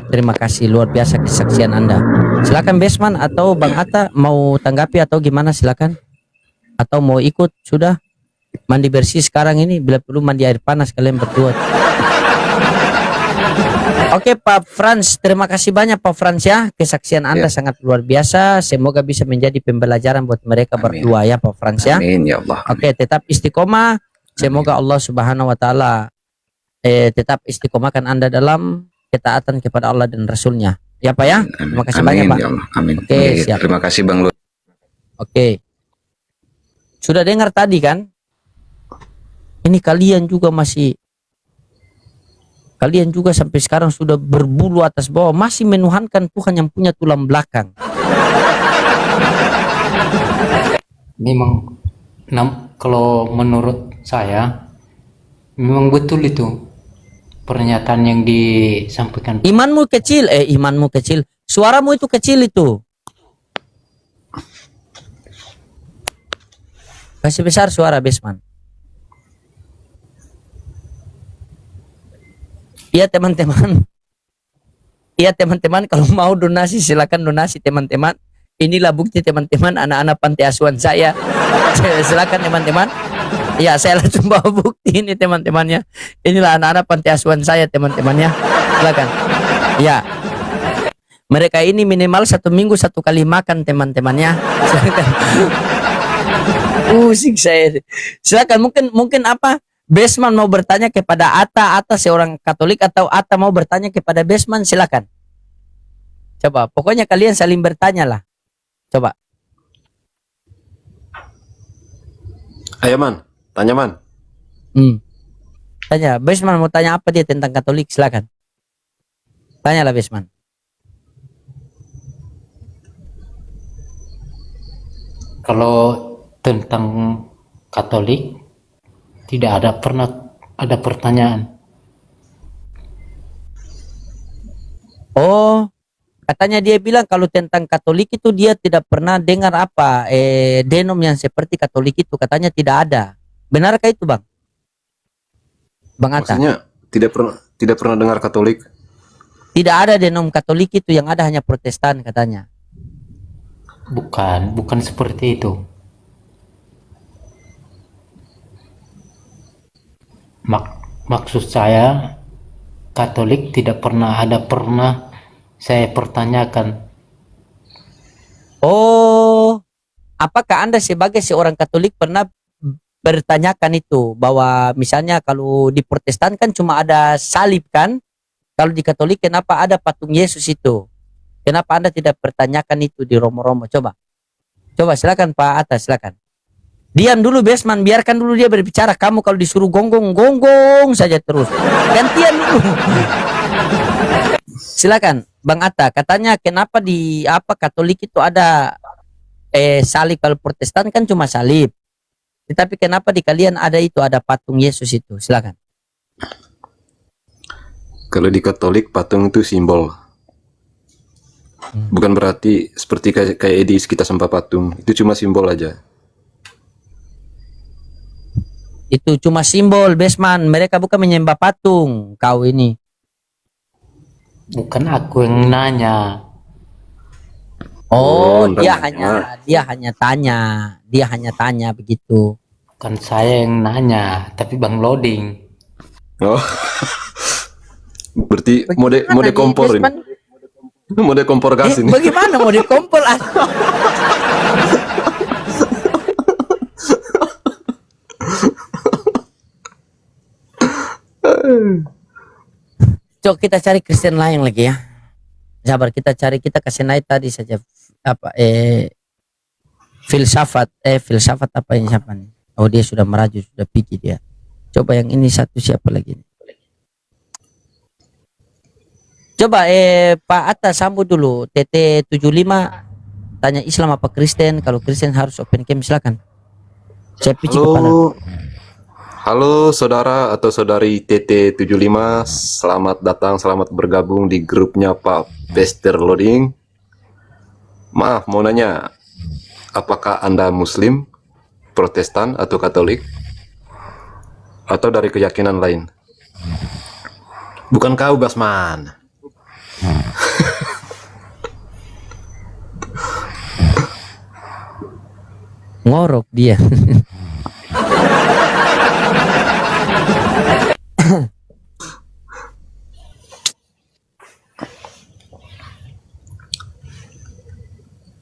Terima kasih luar biasa kesaksian Anda. Silakan Besman atau Bang Atta mau tanggapi atau gimana, silakan. Atau mau ikut sudah mandi bersih sekarang ini, bila perlu mandi air panas kalian berdua. Oke Pak Frans, terima kasih banyak Pak Frans ya. Kesaksian Anda sangat luar biasa. Semoga bisa menjadi pembelajaran buat mereka berdua ya Pak Frans ya. Amin ya Allah. Oke, tetap istiqomah. Semoga Allah Subhanahu wa taala tetap istiqomahkan Anda dalam ketaatan kepada Allah dan Rasulnya. Ya Pak ya. Terima kasih banyak Pak. Ya Allah. Amin. Oke, siap. Terima kasih Bang Lut. Oke. Sudah dengar tadi kan? Ini kalian juga masih Kalian juga sampai sekarang sudah berbulu atas bawah, masih menuhankan Tuhan yang punya tulang belakang. Memang kalau menurut saya memang betul itu pernyataan yang disampaikan. Imanmu kecil, suaramu itu kecil itu. Kasih besar suara, Besman. Iya teman-teman. Iya teman-teman, kalau mau donasi silakan donasi teman-teman. Inilah bukti teman-teman, anak-anak panti asuhan saya. Silakan teman-teman. Ya, saya langsung bawa bukti ini teman-temannya. Inilah anak-anak panti asuhan saya teman-temannya. Silakan. Ya. Mereka ini minimal 1 minggu 1 kali makan teman-temannya. Silakan. Pusing saya. Silakan, mungkin apa? Besman mau bertanya kepada Atta seorang Katolik, atau Atta mau bertanya kepada Besman, silakan. Coba, pokoknya kalian saling bertanya lah. Coba. Ayo Man, tanya Man. Tanya, Besman mau tanya apa dia tentang Katolik, silakan. Tanyalah Besman. Kalau tentang Katolik tidak pernah ada pertanyaan. Oh, katanya dia bilang kalau tentang Katolik itu dia tidak pernah dengar apa denom yang seperti Katolik itu, katanya tidak ada. Benarkah itu, Bang? Bang Atta? Maksudnya tidak pernah dengar Katolik? Tidak ada denom Katolik itu, yang ada hanya Protestan katanya. Bukan seperti itu. Maksud saya Katolik tidak pernah saya pertanyakan. Oh, apakah Anda sebagai seorang Katolik pernah bertanyakan itu, bahwa misalnya kalau di Protestan kan cuma ada salib kan, kalau di Katolik kenapa ada patung Yesus itu? Kenapa Anda tidak pertanyakan itu di Romo-Romo? Coba silakan Pak Atta, silakan. Diam dulu Besman, biarkan dulu dia berbicara. Kamu kalau disuruh gonggong saja terus. Gantian dulu. Silakan Bang Atta, katanya kenapa di Katolik itu ada salib, kalau Protestan kan cuma salib. Tetapi kenapa di kalian ada patung Yesus itu? Silakan. Kalau di Katolik patung itu simbol. Bukan berarti seperti kayak Edis kita sembah patung. Itu cuma simbol aja. Itu cuma simbol, Besman. Mereka bukan menyembah patung. Kau ini. Bukan aku yang nanya. Oh, dia nanya. hanya tanya begitu. Bukan saya yang nanya, tapi Bang Loading. Oh. Berarti mode kompor ini. Mode kompor gas ini. Bagaimana mode kompor? Coba kita cari Kristen lain lagi ya. Sabar, kita kasih naik tadi saja filsafat apa ini, siapa nih? Oh, dia sudah meraju, sudah pikir dia. Coba yang ini satu, siapa lagi nih? Coba Pak Atta sambut dulu. TT75 tanya Islam apa Kristen? Kalau Kristen harus open camp, silakan. Saya pici kepala. Halo saudara atau saudari TT75, selamat datang, selamat bergabung di grupnya Pak Bester Loading. Maaf, mau nanya, apakah Anda Muslim, Protestan, atau Katolik? Atau dari keyakinan lain? Bukan kau, Basman. Ngorok dia.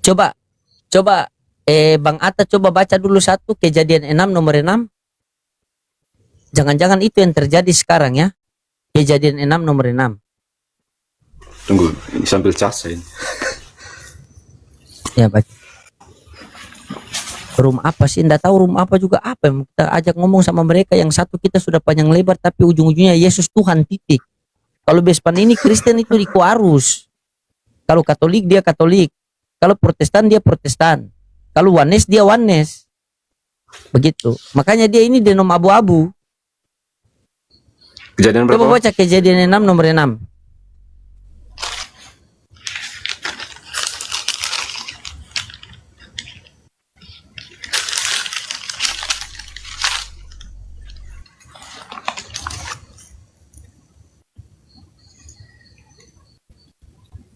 Coba Bang Atta coba baca dulu satu Kejadian 6 nomor 6. Jangan-jangan itu yang terjadi sekarang ya. Kejadian 6 nomor 6. Tunggu, ini sambil cas ini. Ya, baca. Room apa sih? Nggak tahu room apa juga apa yang kita ajak ngomong sama mereka. Yang satu kita sudah panjang lebar tapi ujung-ujungnya Yesus Tuhan titik. Kalau Besman ini Kristen itu di Arus. Kalau Katolik dia Katolik. Kalau Protestan dia Protestan. Kalau Wanes dia Wanes. Begitu. Makanya dia ini denom abu-abu. Kejadian berapa? Coba baca Kejadian 6 nomor 6.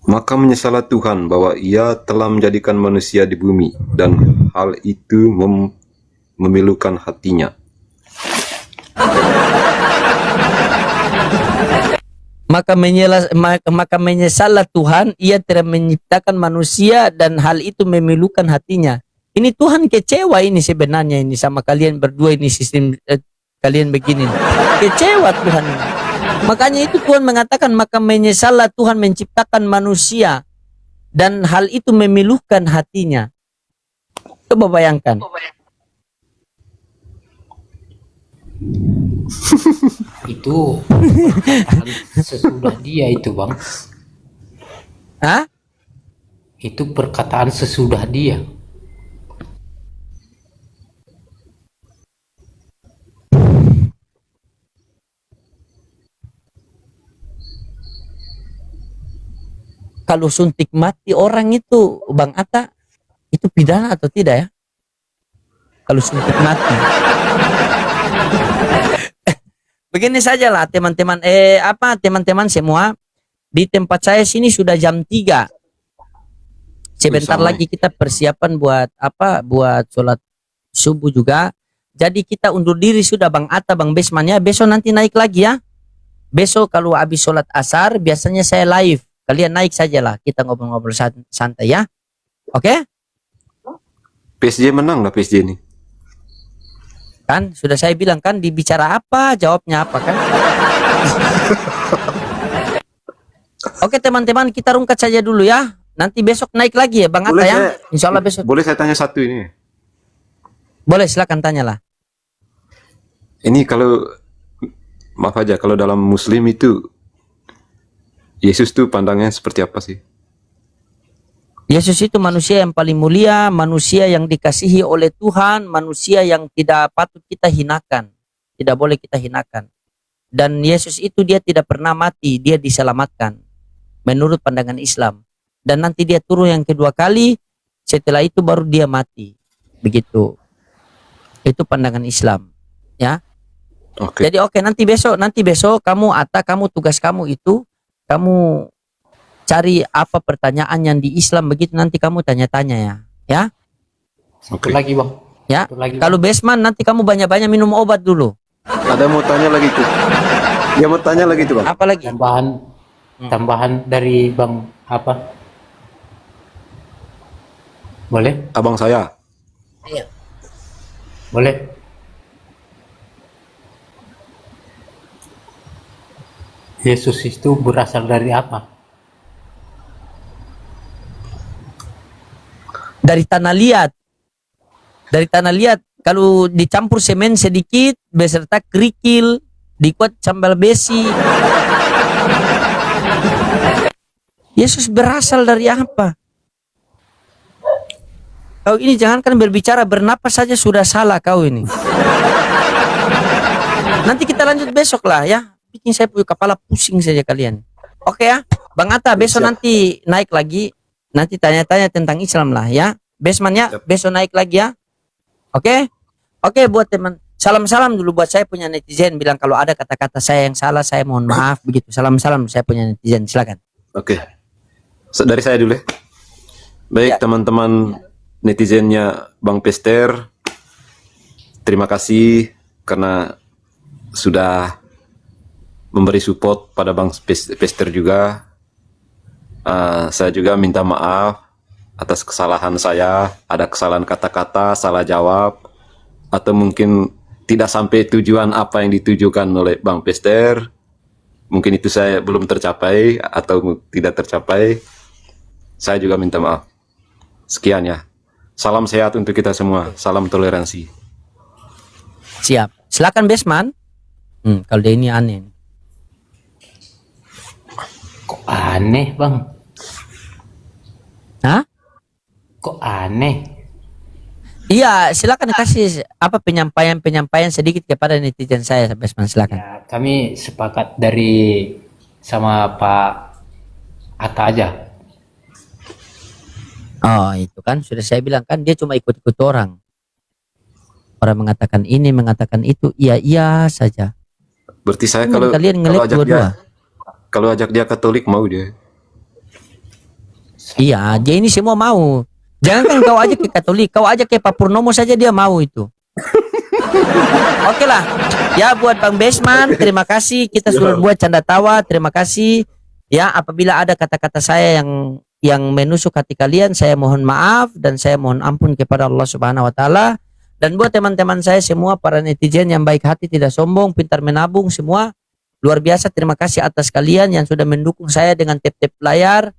Maka menyesallah Tuhan bahwa ia telah menjadikan manusia di bumi, dan hal itu memilukan hatinya. Maka menyesallah Tuhan, ia telah menciptakan manusia dan hal itu memilukan hatinya. Ini Tuhan kecewa ini sebenarnya ini sama kalian berdua ini sistem kalian begini. Kecewa Tuhan ini. Makanya itu Tuhan mengatakan maka menyesallah Tuhan menciptakan manusia dan hal itu memilukan hatinya. Coba bayangkan. Itu perkataan sesudah dia itu, Bang. Hah? Itu perkataan sesudah dia. Kalau suntik mati orang itu, Bang Atta, itu pidana atau tidak ya? Kalau suntik mati. Begini sajalah teman-teman, teman-teman semua, di tempat saya sini sudah jam 3. Sebentar lagi kita persiapan buat sholat subuh juga. Jadi kita undur diri sudah Bang Atta, Bang Besman ya. Besok nanti naik lagi ya. Besok kalau habis sholat asar biasanya saya live. Kalian naik sajalah, kita ngobrol-ngobrol santai ya. Oke? PSG menang lah PSG ini. Kan sudah saya bilang kan dibicara apa, jawabnya apa kan? Oke teman-teman, kita rungkat saja dulu ya. Nanti besok naik lagi ya Bang Atta ya. Insya Allah besok. Boleh saya tanya satu ini? Boleh, silakan tanyalah. Ini kalau, maaf aja, kalau dalam Muslim itu Yesus tuh pandangnya seperti apa sih? Yesus itu manusia yang paling mulia, manusia yang dikasihi oleh Tuhan, manusia yang tidak patut kita hinakan. Tidak boleh kita hinakan. Dan Yesus itu dia tidak pernah mati, dia diselamatkan. Menurut pandangan Islam. Dan nanti dia turun yang kedua kali, setelah itu baru dia mati. Begitu. Itu pandangan Islam. Ya. Oke. Jadi nanti besok kamu tugas kamu itu, kamu cari apa pertanyaan yang di Islam begitu nanti kamu tanya-tanya ya. Ya. Oke. Lagi, Bang. Ya. Lagi, Kalau Besman nanti kamu banyak-banyak minum obat dulu. Ada mau tanya lagi tuh. Dia mau tanya lagi tuh Bang. Apa lagi? Tambahan dari Bang apa? Boleh? Abang saya. Iya. Boleh? Yesus itu berasal dari apa? Dari tanah liat. Dari tanah liat. Kalau dicampur semen sedikit beserta kerikil, dikuat sambal besi. Yesus berasal dari apa? Kau ini jangankan berbicara, bernapas saja sudah salah kau ini. Nanti kita lanjut besok lah ya. Bikin saya punya kepala pusing saja kalian. Oke ya, Bang Atta besok nanti naik lagi. Nanti tanya-tanya tentang Islam lah ya. Besman ya, besok naik lagi ya. Oke? Oke buat teman. Salam-salam dulu buat saya punya netizen. Bilang kalau ada kata-kata saya yang salah, saya mohon maaf. Begitu, salam-salam saya punya netizen. Silakan. Oke. Dari saya dulu ya. Baik teman-teman netizennya Bang Pester. Terima kasih karena sudah memberi support pada Bang Pester juga. Saya juga minta maaf atas kesalahan saya, ada kesalahan kata-kata, salah jawab, atau mungkin tidak sampai tujuan apa yang ditujukan oleh Bang Pester. Mungkin itu saya belum tercapai atau tidak tercapai. Saya juga minta maaf. Sekian ya. Salam sehat untuk kita semua. Salam toleransi. Siap. Silakan Besman. Kalau dia ini aneh. aneh bang. Hah? Kok aneh? Iya, silakan kasih apa penyampaian sedikit kepada netizen saya, Besman, silakan. Ya, kami sepakat dari sama Pak Atta aja. Oh, itu kan sudah saya bilang kan dia cuma ikut-ikut orang. Orang mengatakan ini, mengatakan itu, iya saja. Berarti saya Ini kalau kalian kalau ngelik ajak dia dua-dua. kalau ajak dia Katolik mau dia. Iya, dia ini semua mau. Jangankan kau ajak ke Katolik, kau ajak ke Pak Purnomo saja dia mau itu. Oke lah. Ya buat Bang Besman, terima kasih. Kita sudah buat canda tawa, terima kasih. Ya, apabila ada kata-kata saya yang menusuk hati kalian, saya mohon maaf dan saya mohon ampun kepada Allah Subhanahu wa taala. Dan buat teman-teman saya semua, para netizen yang baik hati, tidak sombong, pintar menabung semua, luar biasa, terima kasih atas kalian yang sudah mendukung saya dengan tap-tap layar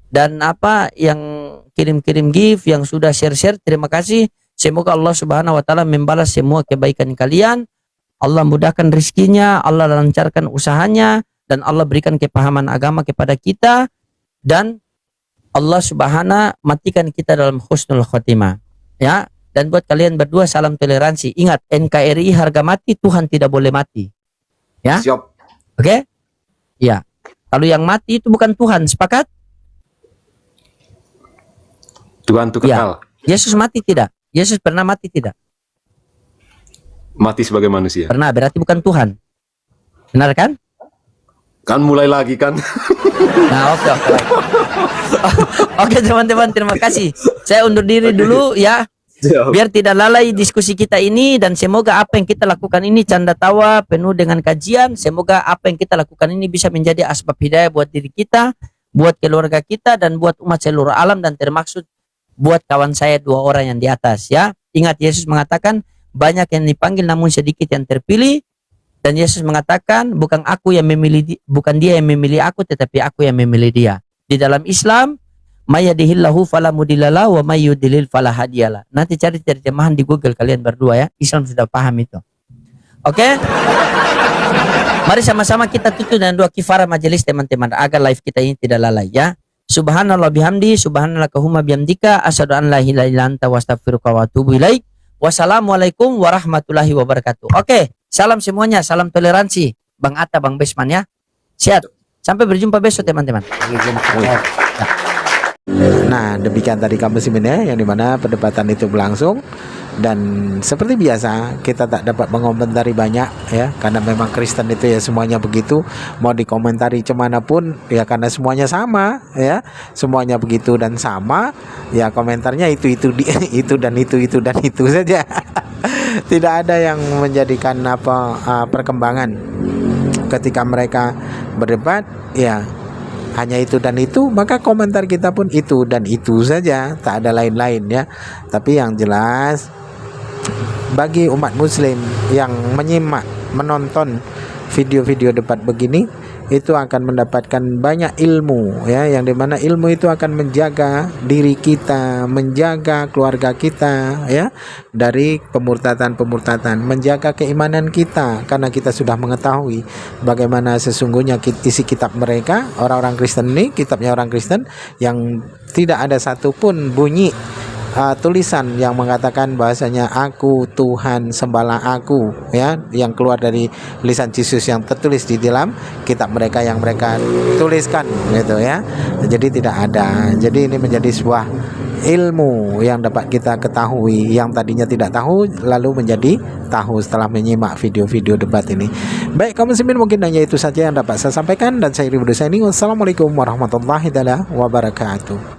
dan apa yang kirim-kirim gift, yang sudah share-share, terima kasih. Semoga Allah Subhanahu wa taala membalas semua kebaikan kalian. Allah mudahkan rezekinya, Allah lancarkan usahanya, dan Allah berikan kepahaman agama kepada kita, dan Allah Subhanahu matikan kita dalam husnul khotimah. Ya, dan buat kalian berdua salam toleransi. Ingat, NKRI harga mati, Tuhan tidak boleh mati. Ya. Siap. Oke? Ya. Kalau yang mati itu bukan Tuhan, sepakat? Tuhan itu kekal. Ya. Yesus mati tidak? Yesus pernah mati tidak? Mati sebagai manusia. Pernah, berarti bukan Tuhan. Benar kan? Kan mulai lagi kan. Nah, oke. Oke, teman-teman, terima kasih. Saya undur diri dulu ya. Biar tidak lalai diskusi kita ini, dan semoga apa yang kita lakukan ini canda tawa penuh dengan kajian. Semoga apa yang kita lakukan ini bisa menjadi asbab hidayah buat diri kita, buat keluarga kita, dan buat umat seluruh alam, dan termaksud buat kawan saya 2 orang yang di atas ya. Ingat, Yesus mengatakan banyak yang dipanggil namun sedikit yang terpilih, dan Yesus mengatakan bukan dia yang memilih aku, tetapi aku yang memilih dia. Di dalam Islam, mayyadihillahu fala mudhillalah wa mayyudlil fala hadiyalah. Nanti cari terjemahan di Google kalian berdua ya. Islam sudah paham itu. Oke? Mari sama-sama kita tutup dengan doa kifarah majelis teman-teman agar live kita ini tidak lalai ya. Subhanallah bihamdi, subhanallahumma bihamdika, asyhadu an la ilaha illa anta wa astaghfiruka wa atubu ilaik. Wassalamualaikum warahmatullahi wabarakatuh. Oke, salam semuanya, salam toleransi. Bang Atta, Bang Besman ya. Siap. Sampai berjumpa besok teman-teman. Nah, demikian tadi kampus ini yang dimana perdebatan itu berlangsung, dan seperti biasa kita tak dapat mengomentari banyak ya, karena memang Kristen itu ya semuanya begitu, mau dikomentari cemana pun ya karena semuanya sama ya, semuanya begitu dan sama ya, komentarnya itu dan itu saja. Tidak ada yang menjadikan perkembangan ketika mereka berdebat ya. Hanya itu dan itu, maka komentar kita pun itu dan itu saja, tak ada lain-lain ya. Tapi yang jelas bagi umat muslim yang menyimak, menonton video-video debat begini, itu akan mendapatkan banyak ilmu ya, yang dimana ilmu itu akan menjaga diri kita, menjaga keluarga kita ya dari pemurtatan, menjaga keimanan kita, karena kita sudah mengetahui bagaimana sesungguhnya isi kitab mereka, orang-orang Kristen ini, kitabnya orang Kristen, yang tidak ada satupun bunyi tulisan yang mengatakan bahasanya aku Tuhan sembahlah aku ya, yang keluar dari lisan Yesus yang tertulis di dalam kitab mereka yang mereka tuliskan gitu ya. Jadi tidak ada. Jadi ini menjadi sebuah ilmu yang dapat kita ketahui, yang tadinya tidak tahu lalu menjadi tahu setelah menyimak video-video debat ini. Baik kaum muslimin, mungkin hanya itu saja yang dapat saya sampaikan, dan saya Ridho Husaini. Wassalamualaikum warahmatullahi wabarakatuh.